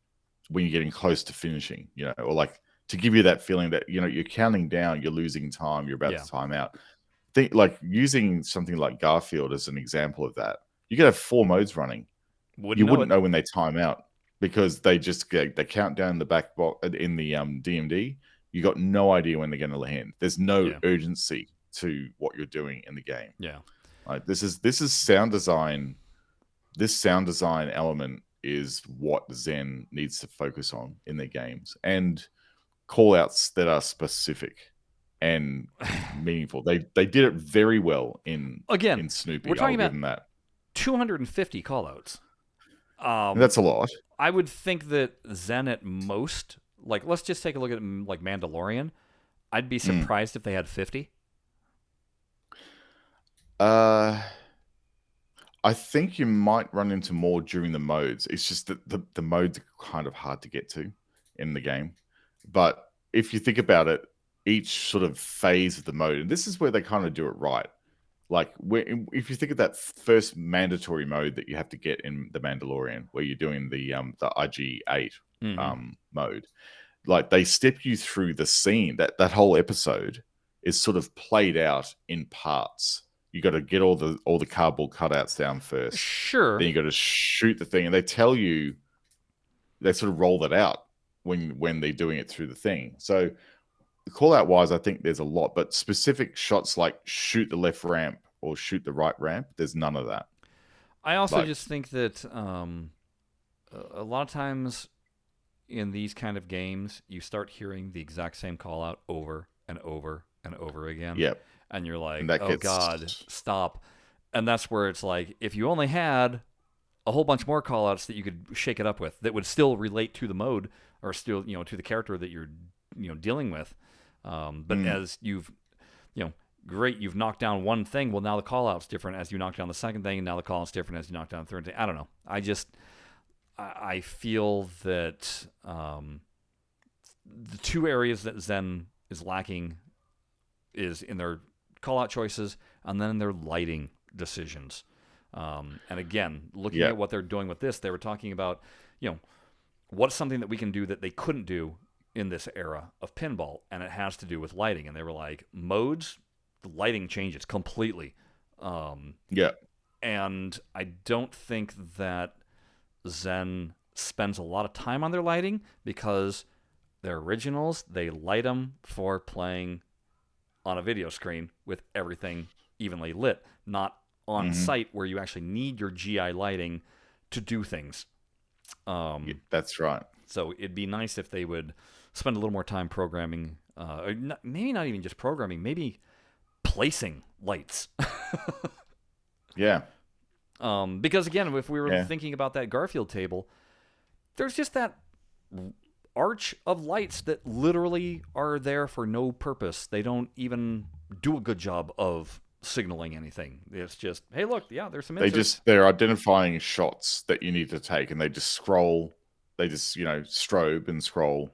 when you're getting close to finishing, or like to give you that feeling that you're counting down, you're losing time, you're about to time out. Think like using something like Garfield as an example of that. You could have 4 modes running. You wouldn't know when they time out because they just they count down the back box in the DMD. You got no idea when they're going to land. There's no urgency to what you're doing in the game. Yeah, like this is sound design. This sound design element is what Zen needs to focus on in their games, and call outs that are specific and meaningful. They did it very well in Snoopy. We're talking I'll about give them that. 250 callouts. That's a lot. I would think that Zen at most, like let's just take a look at like Mandalorian. I'd be surprised if they had 50. I think you might run into more during the modes. It's just that the modes are kind of hard to get to in the game. But if you think about it, each sort of phase of the mode, and this is where they kind of do it right. Like if you think of that first mandatory mode that you have to get in The Mandalorian, where you're doing the IG-8 mode, like they step you through the scene. That whole episode is sort of played out in parts. You got to get all the cardboard cutouts down first. Sure. Then you got to shoot the thing, and they tell you, they sort of roll that out when they're doing it through the thing. So call out wise, I think there's a lot, but specific shots like shoot the left ramp or shoot the right ramp, there's none of that. I also just think that a lot of times in these kind of games, you start hearing the exact same call out over and over and over again. Yep. And you're like, oh, God, stop. And that's where it's like, if you only had a whole bunch more callouts that you could shake it up with that would still relate to the mode or still, to the character that you're, dealing with. But as you've, great, you've knocked down one thing. Well, now the callout's different as you knock down the second thing, and now the callout's different as you knock down the third thing. I don't know. I feel that the 2 areas that Zen is lacking is in their call-out choices and then in their lighting decisions. And again, looking at what they're doing with this, they were talking about, what's something that we can do that they couldn't do in this era of pinball, and it has to do with lighting. And they were like, modes, the lighting changes completely. And I don't think that Zen spends a lot of time on their lighting because their originals, they light them for playing on a video screen with everything evenly lit, not on site where you actually need your GI lighting to do things. That's right. So it'd be nice if they would spend a little more time programming, maybe not even just programming, maybe placing lights. Because again, if we were thinking about that Garfield table, there's just that arch of lights that literally are there for no purpose. They don't even do a good job of signaling anything. It's just, hey, look, there's some inserts. They're identifying shots that you need to take, and they just scroll. They just strobe and scroll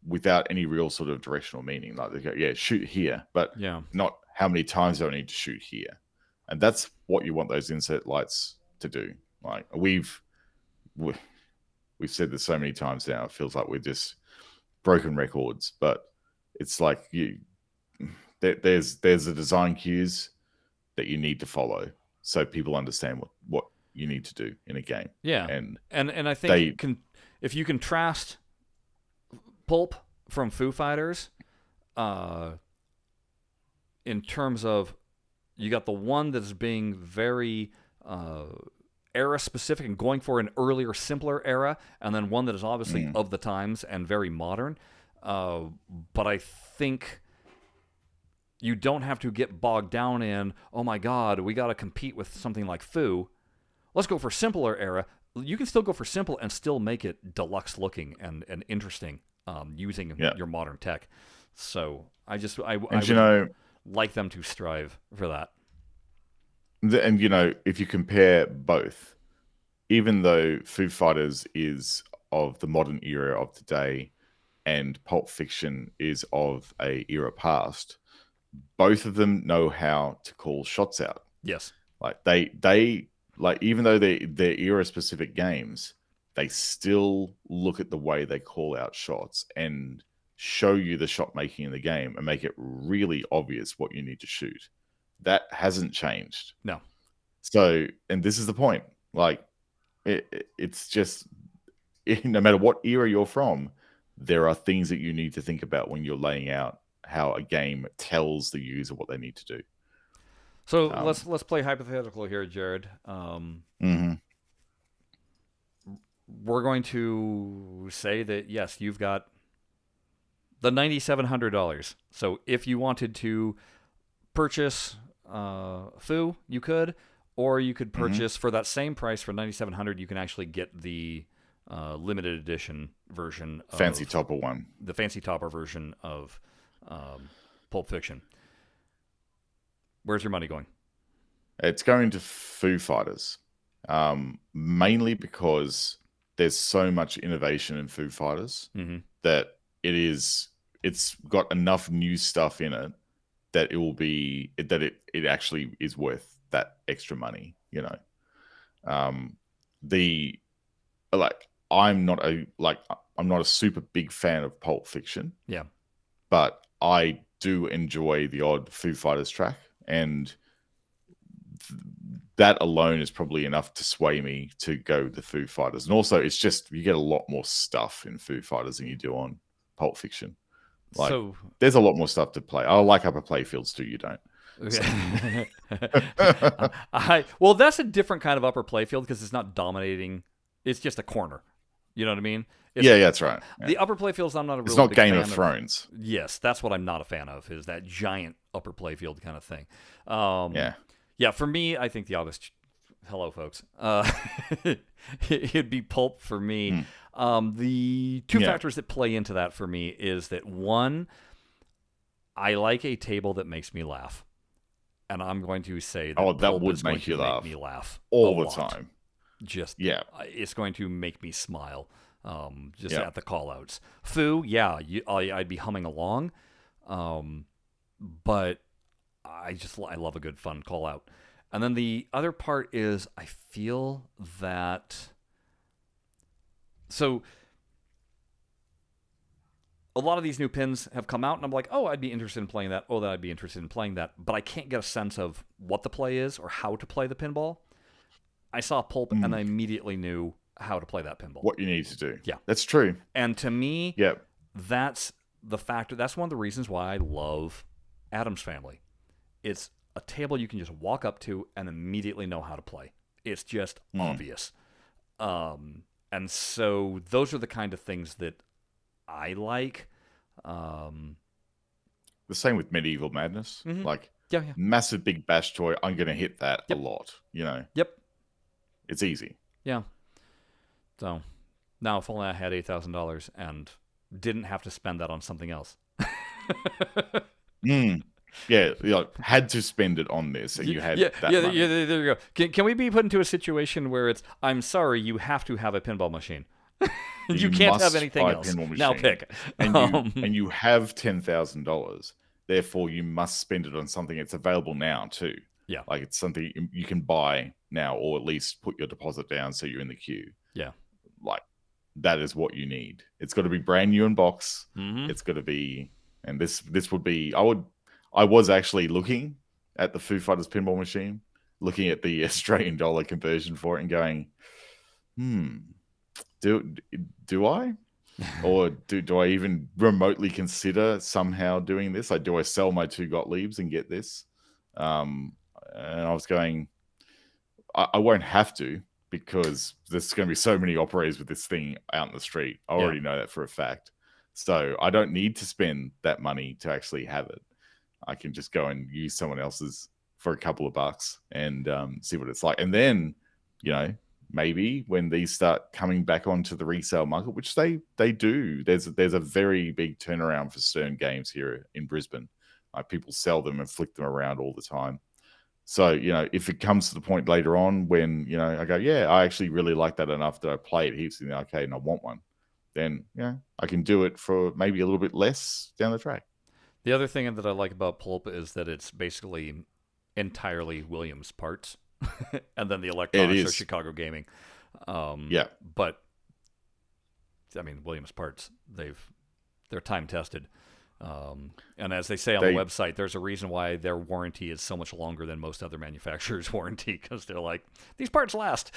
without any real sort of directional meaning. Like they go, shoot here, but not how many times do I need to shoot here. And that's what you want those insert lights to do. Like we've said this so many times now. It feels like we're just broken records, but it's like there's the design cues that you need to follow so people understand what you need to do in a game. Yeah, and I think if you contrast Pulp from Foo Fighters, in terms of you got the one that's being very era specific and going for an earlier, simpler era, and then one that is obviously of the times and very modern. But I think you don't have to get bogged down in, oh my God, we got to compete with something like Foo. Let's go for simpler era. You can still go for simple and still make it deluxe looking and interesting using your modern tech. So I would like them to strive for that. And if you compare both, even though Foo Fighters is of the modern era of today and Pulp Fiction is of a era past, both of them know how to call shots out. Yes. Like they like, even though they're era specific games, they still look at the way they call out shots and show you the shot making in the game and make it really obvious what you need to shoot. That hasn't changed. No. So, and this is the point. Like, it's just, no matter what era you're from, there are things that you need to think about when you're laying out how a game tells the user what they need to do. So let's play hypothetical here, Jared. We're going to say that, yes, you've got the $9,700. So if you wanted to purchase Foo, you could, or you could purchase for that same price for $9,700. You can actually get the limited edition version, fancy topper one, the fancy topper version of Pulp Fiction. Where's your money going? It's going to Foo Fighters, mainly because there's so much innovation in Foo Fighters that it's got enough new stuff in it that it actually is worth that extra money. You know, I'm not a super big fan of Pulp Fiction. Yeah, but I do enjoy the odd Foo Fighters track, and that alone is probably enough to sway me to go the Foo Fighters. And also, it's just, you get a lot more stuff in Foo Fighters than you do on Pulp Fiction. Like, so, there's a lot more stuff to play. I like Upper Playfields too. You don't. Okay. Well, that's a different kind of upper playfield because it's not dominating. It's just a corner. You know what I mean? Yeah, that's right. Yeah. The upper playfields, I'm not a really It's not big Game fan of Thrones. Yes, that's what I'm not a fan of, is that giant upper playfield kind of thing. Yeah, for me, I think the obvious... Hello, folks. It'd be Pulp for me. The two factors that play into that for me is that, one, I like a table that makes me laugh. And I'm going to say that that would make you laugh. Make me laugh all the time. Just, it's going to make me smile. At the call-outs. Foo, I'd be humming along, but I love a good fun call-out. And then the other part is I feel that... So, a lot of these new pins have come out, and I'm like, oh, I'd be interested in playing that. Oh, I'd be interested in playing that. But I can't get a sense of what the play is or how to play the pinball. I saw Pulp, and I immediately knew how to play that pinball. What you need to do. Yeah. That's true. And to me, that's the factor. That's one of the reasons why I love Addams Family. It's a table you can just walk up to and immediately know how to play. It's just obvious. And so those are the kind of things that I like. The same with Medieval Madness. Like, yeah. Massive big bash toy. I'm going to hit that a lot, you know? Yep. It's easy. Yeah. So now if only I had $8,000 and didn't have to spend that on something else. Yeah, had to spend it on this, and you had that money. Yeah, there you go. Can we be put into a situation where it's, I'm sorry, you have to have a pinball machine. You can't have anything else. Now pick. And you have $10,000. Therefore, you must spend it on something that's available now too. Yeah, like it's something you can buy now, or at least put your deposit down so you're in the queue. Yeah, like that is what you need. It's got to be brand new in box. It's got to be, and this would be. I was actually looking at the Foo Fighters pinball machine, looking at the Australian dollar conversion for it, and going, do I? Or do I even remotely consider somehow doing this? Like, do I sell my 2 Gottliebs and get this? And I was going, I won't have to, because there's going to be so many operators with this thing out in the street. I already know that for a fact. So I don't need to spend that money to actually have it. I can just go and use someone else's for a couple of bucks and see what it's like. And then, maybe when these start coming back onto the resale market, which they do, there's a very big turnaround for Stern games here in Brisbane. People sell them and flick them around all the time. So, if it comes to the point later on when, I go, I actually really like that enough that I play it heaps in the arcade and I want one, then, I can do it for maybe a little bit less down the track. The other thing that I like about Pulp is that it's basically entirely Williams parts. And then the electronics are Chicago Gaming. But I mean, Williams parts, they're time tested. And as they say on the website, there's a reason why their warranty is so much longer than most other manufacturers' warranty, because they're like, these parts last.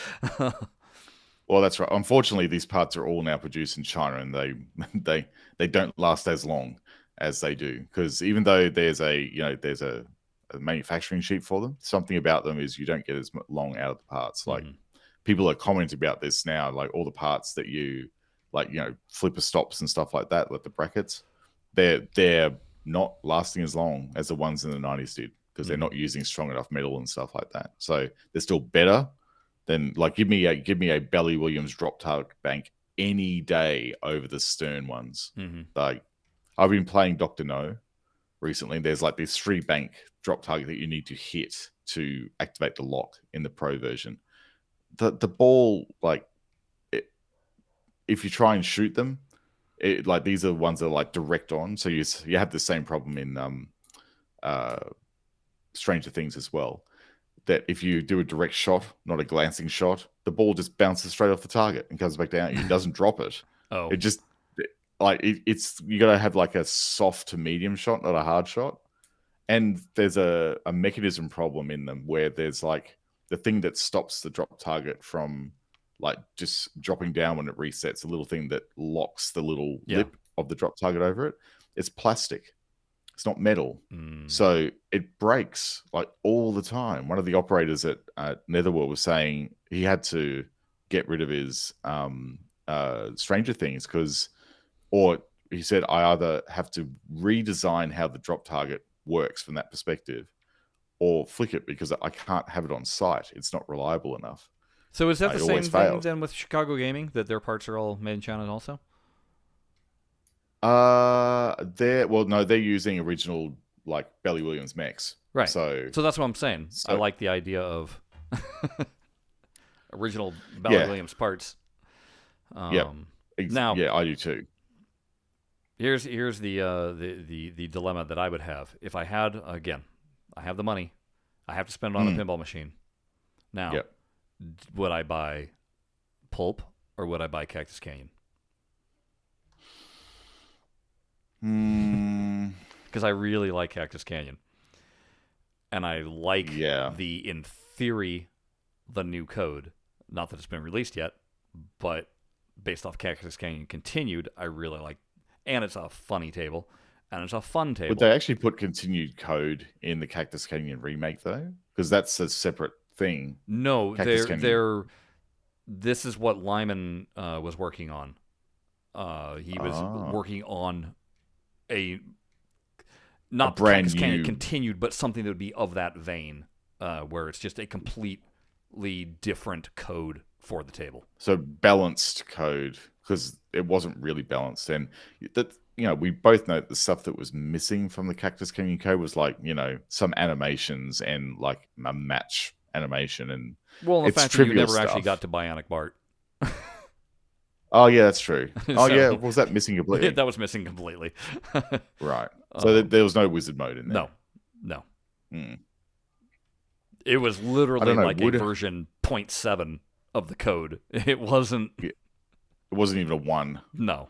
Well, that's right. Unfortunately, these parts are all now produced in China, and they don't last as long as they do. Because even though there's a manufacturing sheet for them, something about them is you don't get as long out of the parts. Like people are commenting about this now, like all the parts that you flipper stops and stuff like that, like the brackets. They're not lasting as long as the ones in the 90s did, because they're not using strong enough metal and stuff like that. So they're still better than, like, give me a Belly Williams drop target bank any day over the Stern ones. Like, I've been playing Dr. No recently, and there's like this 3-bank drop target that you need to hit to activate the lock in the Pro version. The ball, like, if you try and shoot them, like, these are the ones that are like direct on, so you have the same problem in Stranger Things as well, that if you do a direct shot, not a glancing shot, the ball just bounces straight off the target and comes back down. It doesn't drop it. It just, like, it's, you gotta have like a soft to medium shot, not a hard shot. And there's a mechanism problem in them where there's like the thing that stops the drop target from like just dropping down when it resets, a little thing that locks the little lip of the drop target over it. It's plastic. It's not metal. So it breaks like all the time. One of the operators at Netherworld was saying he had to get rid of his Stranger Things or he said, I either have to redesign how the drop target works from that perspective or flick it, because I can't have it on site. It's not reliable enough. So is that the same thing then with Chicago Gaming, that their parts are all made in China also? They're using original, like, Belly Williams mechs. Right. So that's what I'm saying. I like the idea of original Belly Williams parts. Now, I do too. Here's the dilemma that I would have if I had, again, I have the money, I have to spend it on a pinball machine. Now, would I buy Pulp or would I buy Cactus Canyon? Because I really like Cactus Canyon, and I like in theory, the new code. Not that it's been released yet, but based off Cactus Canyon Continued, I really like, and it's a funny table, and it's a fun table. Would they actually put continued code in the Cactus Canyon remake though? Because that's a separate thing. No, this is what Lyman was working on. He was working on not brand Cactus Canyon new Continued, but something that would be of that vein, where it's just a completely different code for the table. So balanced code, because it wasn't really balanced. And that, we both know the stuff that was missing from the Cactus Canyon code was like, some animations and like a match animation, and the fact that you never actually got to Bionic Bart. Oh yeah, that's true. Was that missing completely? That was missing completely. Right. So there was no wizard mode in there. No. It was literally like a version 0.7 of the code. It wasn't. It wasn't even a 1. No.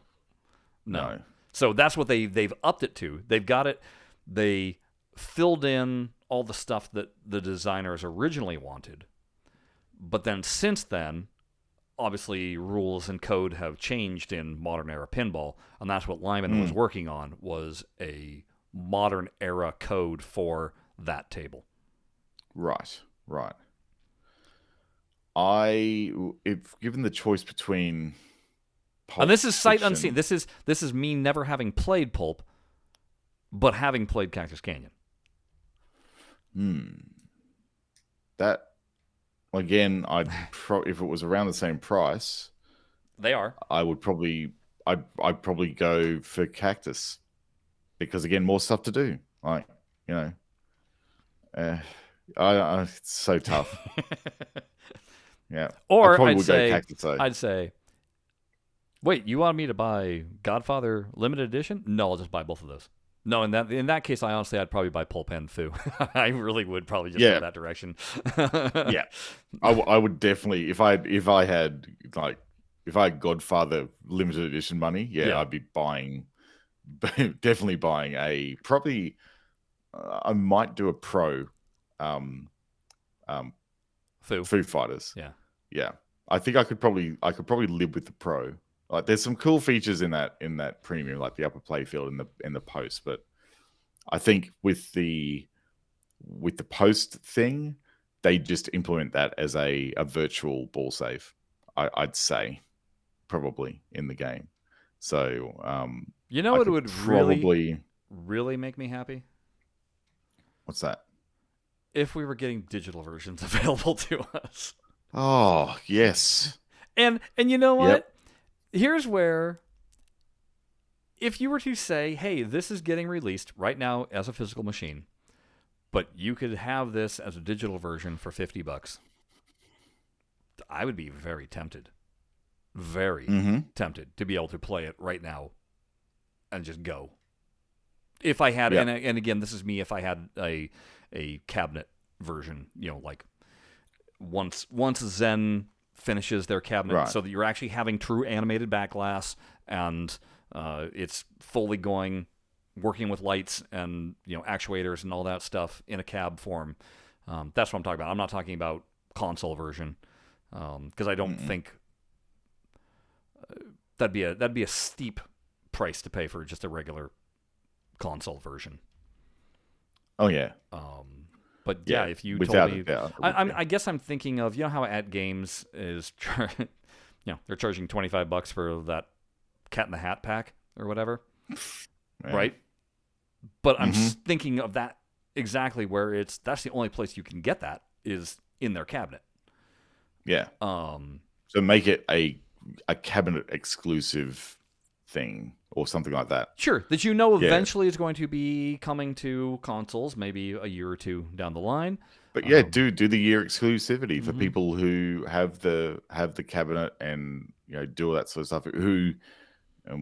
So that's what they've upped it to. They've got it. They filled in all the stuff that the designers originally wanted, but then since then, obviously rules and code have changed in modern era pinball, and that's what Lyman was working on, was a modern era code for that table. Right. If given the choice between Pulp and this is sight Fiction, unseen. This is me never having played Pulp, but having played Cactus Canyon. That, again, if it was around the same price, they are. I'd probably go for Cactus, because again, more stuff to do. Like, it's so tough. Yeah. Or I'd say, wait, you want me to buy Godfather Limited Edition? No, I'll just buy both of those. No, in that case, I'd probably buy Pulp and Foo. I really would probably just go that direction. Yeah, I would definitely, if I if I had Godfather limited edition money, yeah, I'd be buying, definitely buying a probably. I might do a pro, um, Foo Fighters. Yeah. I think I could probably live with the pro. Like, there's some cool features in that premium, like the upper playfield and the post. But I think with the post thing, they just implement that as a virtual ball save. I'd say probably in the game. So you know, I it could would probably really make me happy. What's that? If we were getting digital versions available to us. Oh, yes. And you know what? Here's where, if you were to say, hey, this is getting released right now as a physical machine, but you could have this as a digital version for $50, I would be very tempted. Very tempted to be able to play it right now and just go. If I had, and again, this is me, if I had a cabinet version, like once Zen finishes their cabinet, so that you're actually having true animated back glass, and it's fully working with lights and actuators and all that stuff in a cab form. That's what I'm talking about. I'm not talking about console version, because I don't think that'd be a steep price to pay for just a regular console version. Oh yeah. But yeah, if you told me, I guess I'm thinking of, how At Games is, they're charging $25 for that Cat in the Hat pack or whatever, right? But I'm thinking of that exactly where that's the only place you can get that is in their cabinet. Yeah. So make it a cabinet exclusive thing or something like that. Sure, that eventually is going to be coming to consoles, maybe a year or two down the line. But yeah, do the year exclusivity for people who have the cabinet and do all that sort of stuff. Who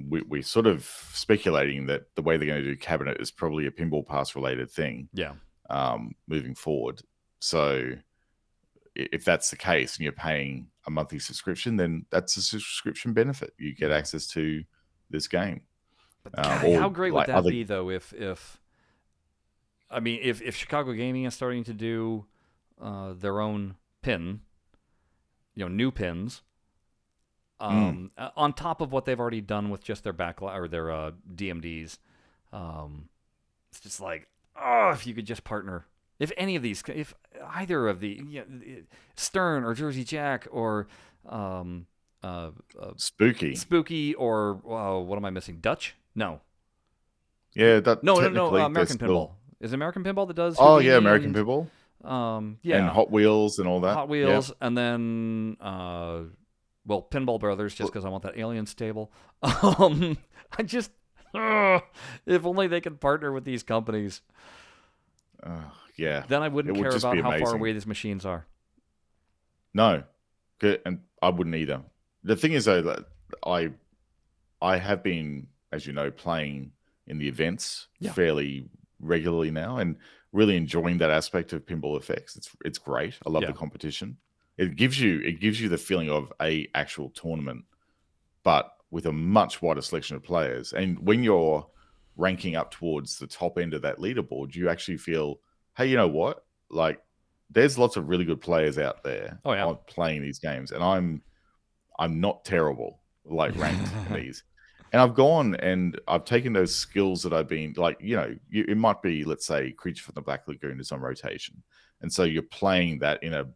we're sort of speculating that the way they're going to do cabinet is probably a Pinball Pass related thing. Yeah. Moving forward, so if that's the case and you're paying a monthly subscription, then that's a subscription benefit. You get access to this game. But God, how great would that be, though, if Chicago Gaming is starting to do their own pin, new pins, on top of what they've already done with just their backlog or their DMDs. It's just like, if you could just partner. If either of the Stern or Jersey Jack or Spooky or what am I missing? Dutch? No. Yeah, that no. American Pinball. Is it American Pinball that does? Oh yeah, American Pinball. Yeah, and Hot Wheels and all that. Hot Wheels, and then Pinball Brothers, just because I want that Aliens table. I just if only they could partner with these companies. Yeah. Then I wouldn't care about how far away these machines are. No, and I wouldn't either. The thing is, though, that I have been, as you know, playing in the events fairly regularly now, and really enjoying that aspect of Pinball FX. It's great. I love the competition. It gives you the feeling of a actual tournament, but with a much wider selection of players. And when you're ranking up towards the top end of that leaderboard, you actually feel, hey, you know what? Like, there's lots of really good players out there playing these games, and I'm not terrible, like, ranked in these. And I've gone and I've taken those skills that I've been, like, it might be, let's say, Creature from the Black Lagoon is on rotation, and so you're playing that in a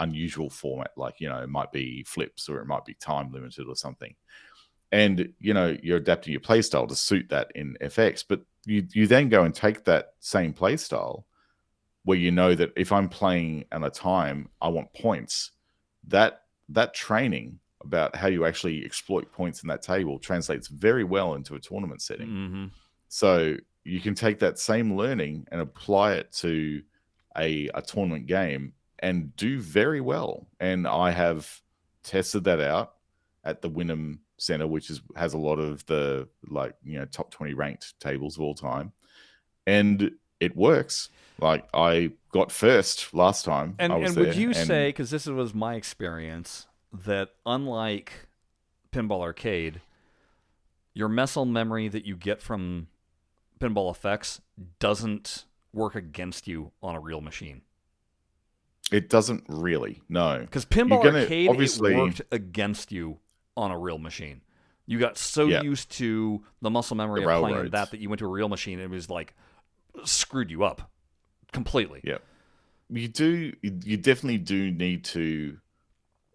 unusual format, like, it might be flips or it might be time limited or something. And, you're adapting your playstyle to suit that in FX, but you then go and take that same playstyle where that if I'm playing at a time, I want points. That training about how you actually exploit points in that table translates very well into a tournament setting. Mm-hmm. So you can take that same learning and apply it to a tournament game and do very well. And I have tested that out at the Wynnum Center, which has a lot of the top 20 ranked tables of all time, and it works. Like, I got first last time. And would you say, because this was my experience, that unlike Pinball Arcade, your muscle memory that you get from Pinball Effects doesn't work against you on a real machine. It doesn't really, no. Because Pinball Arcade, it worked against you on a real machine. You got so used to the muscle memory of playing that you went to a real machine and it was like screwed you up completely. Yeah. You definitely do need to.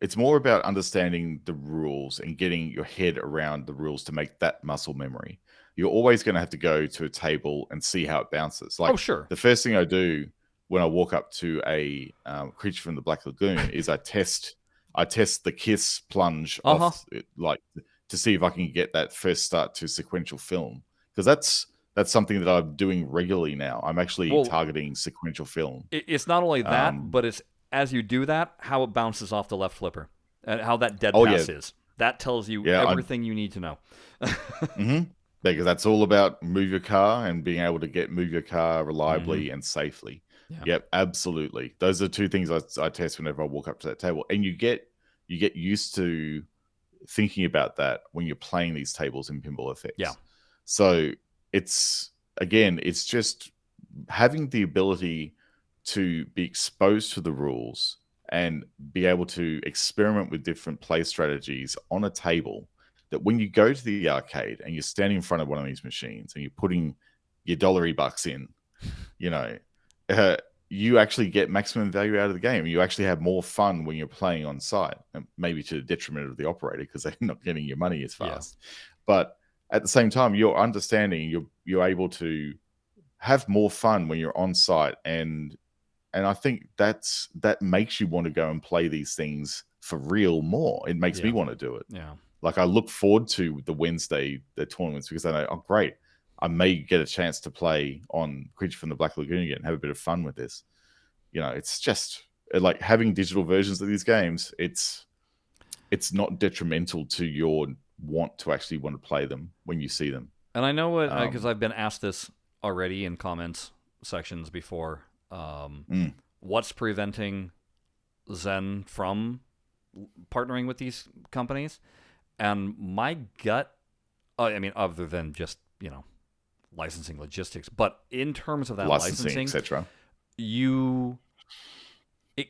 It's more about understanding the rules and getting your head around the rules to make that muscle memory. You're always going to have to go to a table and see how it bounces. Like, sure. The first thing I do when I walk up to a creature from the Black Lagoon is I test the kiss plunge off, like, to see if I can get that first start to sequential film, because that's something that I'm doing regularly now. I'm actually targeting sequential film. It's not only that, but it's as you do that, how it bounces off the left flipper and how that dead pass is. That tells you everything you need to know. Because that's all about move your car and being able to move your car reliably and safely. Yeah. Yep, absolutely. Those are two things I test whenever I walk up to that table. And you get used to thinking about that when you're playing these tables in Pinball Effects. Yeah. So it's just having the ability to be exposed to the rules and be able to experiment with different play strategies on a table, that when you go to the arcade and you're standing in front of one of these machines and you're putting your dollary bucks in, you actually get maximum value out of the game. You actually have more fun when you're playing on site, and maybe to the detriment of the operator because they're not getting your money as fast. Yeah. But at the same time, you're understanding, you're able to have more fun when you're on site, and I think that makes you want to go and play these things for real more. It makes me want to do it. Yeah. Like, I look forward to the tournaments because I know, oh, great, I may get a chance to play on Creature from the Black Lagoon again and have a bit of fun with this. It's just like having digital versions of these games. It's not detrimental to your want to play them when you see them. And I know what, because I've been asked this already in comments sections before. What's preventing Zen from partnering with these companies? And my gut, other than just, licensing logistics, but in terms of that licensing, etc., it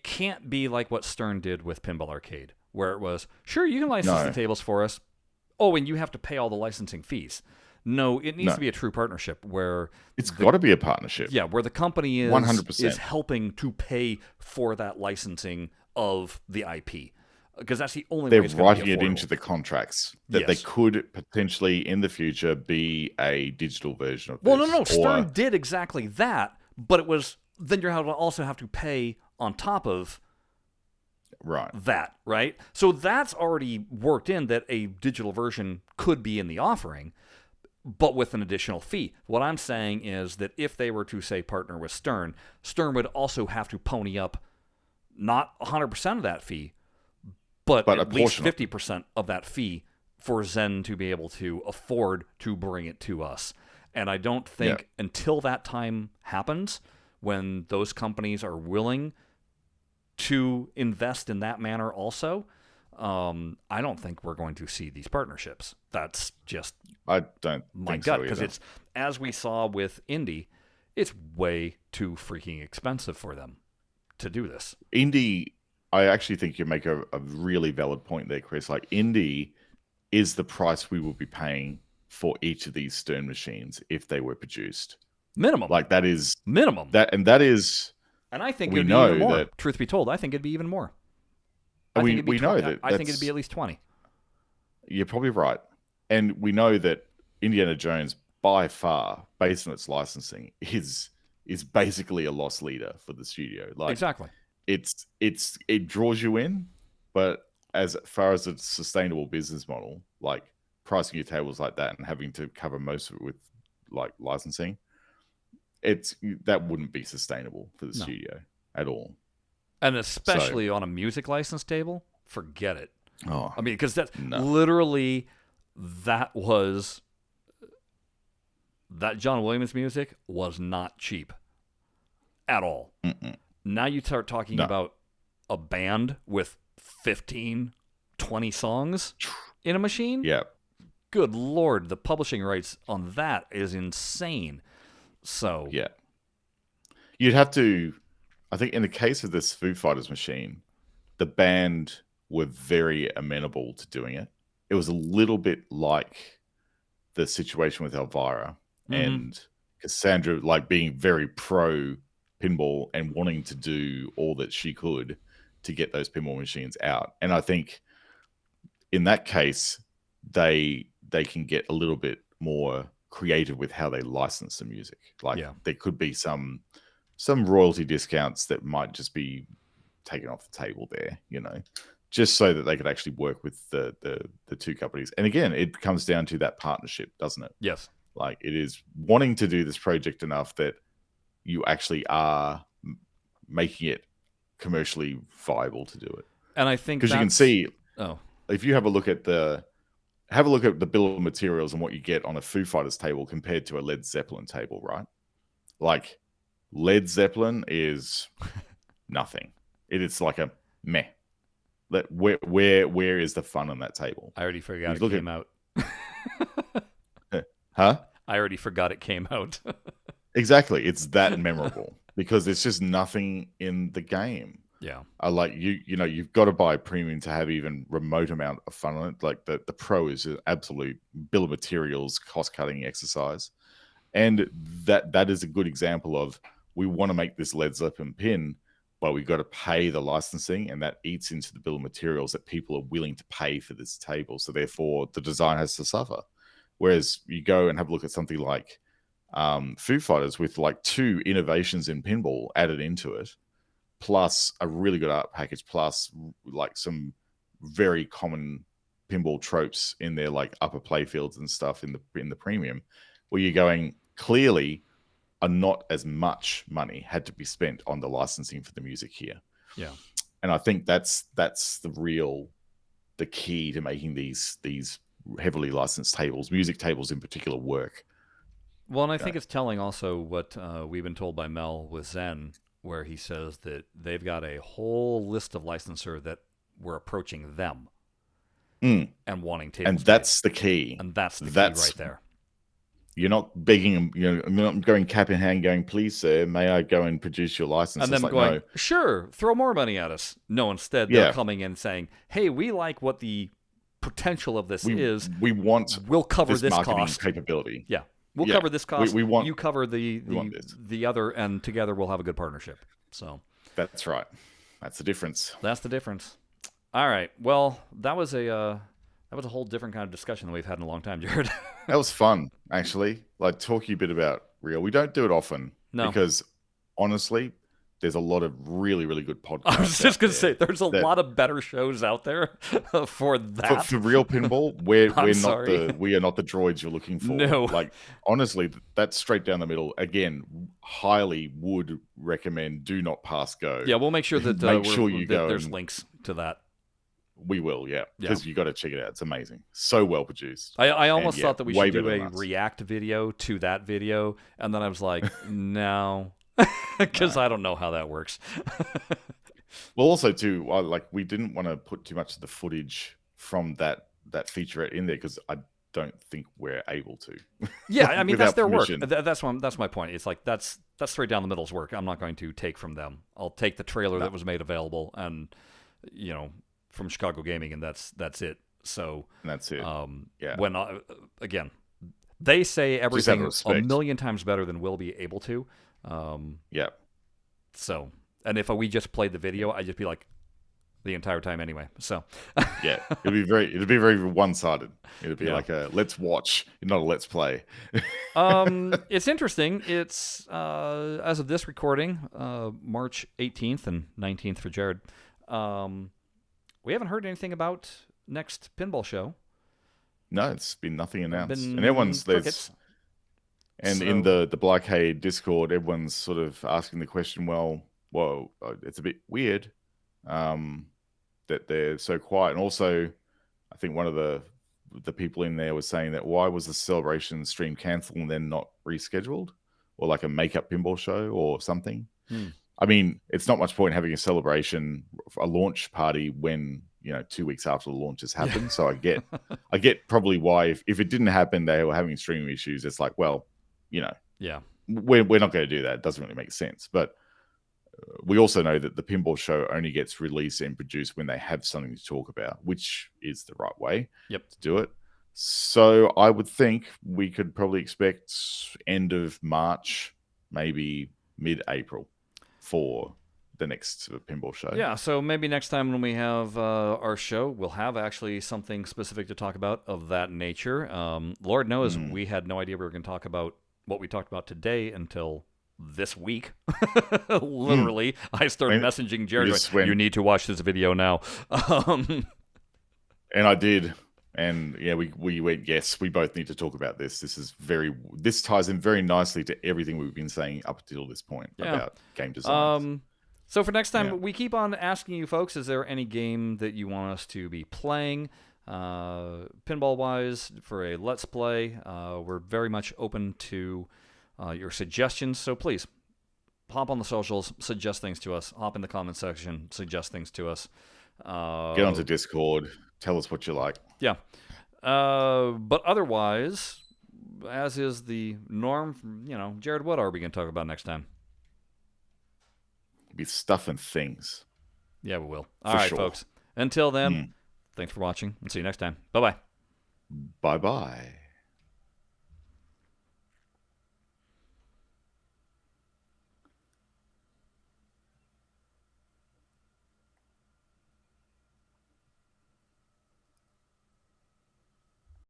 can't be like what Stern did with Pinball Arcade, where it was, sure, you can license the tables for us. Oh, and you have to pay all the licensing fees. No, it needs to be a true partnership where it's got to be a partnership. Yeah, where the company is 100% is helping to pay for that licensing of the IP. Because that's the only way it's going to be affordable. They're writing it into the contracts that they could potentially in the future be a digital version of this. Well, no. Stern did exactly that, but it was then you're also have to pay on top of that, right? So that's already worked in that a digital version could be in the offering, but with an additional fee. What I'm saying is that if they were to, say, partner with Stern would also have to pony up not 100% of that fee, but at least 50% of that fee for Zen to be able to afford to bring it to us. And I don't think until that time happens, when those companies are willing to invest in that manner also, I don't think we're going to see these partnerships. That's just I don't my think gut, so because it's, as we saw with Indie, it's way too freaking expensive for them to do this. Indie, I actually think you make a really valid point there, Chris. Like, Indie is the price we will be paying for each of these Stern machines if they were produced. Minimum. Like, that is minimum. That is. And I think it would be even more. Truth be told, I think it'd be even more. We know that. I think it'd be at least 20. You're probably right. And we know that Indiana Jones, by far, based on its licensing, is basically a loss leader for the studio. Like, exactly. It draws you in, but as far as a sustainable business model, like pricing your tables like that and having to cover most of it with like licensing, that wouldn't be sustainable for the studio at all. And especially on a music license table, forget it. Oh, I mean, because literally that John Williams music was not cheap at all. Now you start talking about a band with 15, 20 songs in a machine. Yeah. Good Lord, the publishing rights on that is insane. So Yeah. You'd have to, I think in the case of this Foo Fighters machine, the band were very amenable to doing it. It was a little bit like the situation with Elvira and Cassandra, like being very pro pinball and wanting to do all that she could to get those pinball machines out. And I think in that case, they can get a little bit more creative with how they license the music. Like there could be some royalty discounts that might just be taken off the table there, you know, just so that they could actually work with the two companies. And again, it comes down to that partnership, doesn't it? Yes. Like it is wanting to do this project enough that you actually are making it commercially viable to do it. And I think because you can see, oh, if you have a look at the bill of materials and what you get on a Foo Fighters table compared to a Led Zeppelin table, right? Like Led Zeppelin is nothing. It is like a meh. Where is the fun on that table? I already forgot it came out. Huh? I already forgot it came out. Exactly. It's that memorable because it's just nothing in the game. Yeah. I like you know, you've got to buy premium to have even remote amount of fun on it. Like the Pro is an absolute bill of materials, cost-cutting exercise. And that is a good example of we want to make this Led Zeppelin pin, but we've got to pay the licensing, and that eats into the bill of materials that people are willing to pay for this table. So therefore, the design has to suffer. Whereas you go and have a look at something like Foo Fighters with like 2 innovations in pinball added into it, plus a really good art package, plus like some very common pinball tropes in their like upper play fields and stuff in the premium, where you're going clearly not as much money had to be spent on the licensing for the music here. Yeah. And I think that's the key to making these heavily licensed tables, music tables in particular, work. Well, and I think it's telling also what we've been told by Mel with Zen, where he says that they've got a whole list of licensors that were approaching them and wanting tables. And that's the key. And that's the key right there. You're not begging them, you know, I'm not going cap in hand going, please, sir, may I go and produce your license? And then like, going, no. Sure, throw more money at us. No, instead, they're coming in saying, hey, we like what the potential of this is. We'll cover this marketing cost. Capability. Yeah. We'll cover this cost. We want, you cover the other, and together we'll have a good partnership. So that's right. That's the difference. That's the difference. All right. Well, that was a whole different kind of discussion than we've had in a long time, Jared. That was fun, actually. Like talking a bit about Reel. We don't do it often. No. Because honestly, there's a lot of really, really good podcasts. I was just going to say, there's a lot of better shows out there for that. For Real Pinball, we are not the droids you're looking for. No. Like, honestly, that's straight down the middle. Again, highly would recommend, do not pass go. Yeah, we'll make sure that there's links to that. We will, yeah. Because you got to check it out. It's amazing. So well produced. I almost thought that we should do a react video to that video, and then I was like, no. Because I don't know how that works. Well, also too, we didn't want to put too much of the footage from that featurette in there because I don't think we're able to. Yeah, I mean that's their permission. work. That's my point. It's like that's straight down the middle's work. I'm not going to take from them. I'll take the trailer that was made available, and from Chicago Gaming, and that's it. So and that's it. When again, they say everything a million times better than we'll be able to. So, and if we just played the video, I'd just be like the entire time anyway. So, yeah, it'd be very one-sided. It'd be like a let's watch, not a let's play. It's interesting. It's as of this recording, March 18th and 19th for Jared. We haven't heard anything about next pinball show. No, it's been nothing announced, and everyone's there's. And in the BlahCade Discord, everyone's sort of asking the question, well, it's a bit weird that they're so quiet. And also, I think one of the people in there was saying that why was the Celebration stream cancelled and then not rescheduled? Or like a makeup pinball show or something? I mean, it's not much point having a Celebration, a launch party when 2 weeks after the launches happened. So I get probably why if it didn't happen, they were having streaming issues. It's like, well, Yeah. we're not going to do that. It doesn't really make sense. But we also know that the pinball show only gets released and produced when they have something to talk about, which is the right way to do it. So I would think we could probably expect end of March, maybe mid-April for the next pinball show. Yeah, so maybe next time when we have our show, we'll have actually something specific to talk about of that nature. Lord knows we had no idea we were going to talk about what we talked about today until this week. Literally, I started messaging Jared, you need to watch this video now. And I did. And yeah, we went, yes, we both need to talk about this. This ties in very nicely to everything we've been saying up until this point about game design. So for next time, we keep on asking you folks, is there any game that you want us to be playing? Pinball-wise, for a Let's Play, we're very much open to your suggestions. So please, hop on the socials, suggest things to us. Hop in the comment section, suggest things to us. Get onto Discord. Tell us what you like. Yeah. But otherwise, as is the norm, Jared, what are we going to talk about next time? Be stuff and things. Yeah, we will. All right, folks. Until then, thanks for watching, and see you next time. Bye-bye. Bye-bye.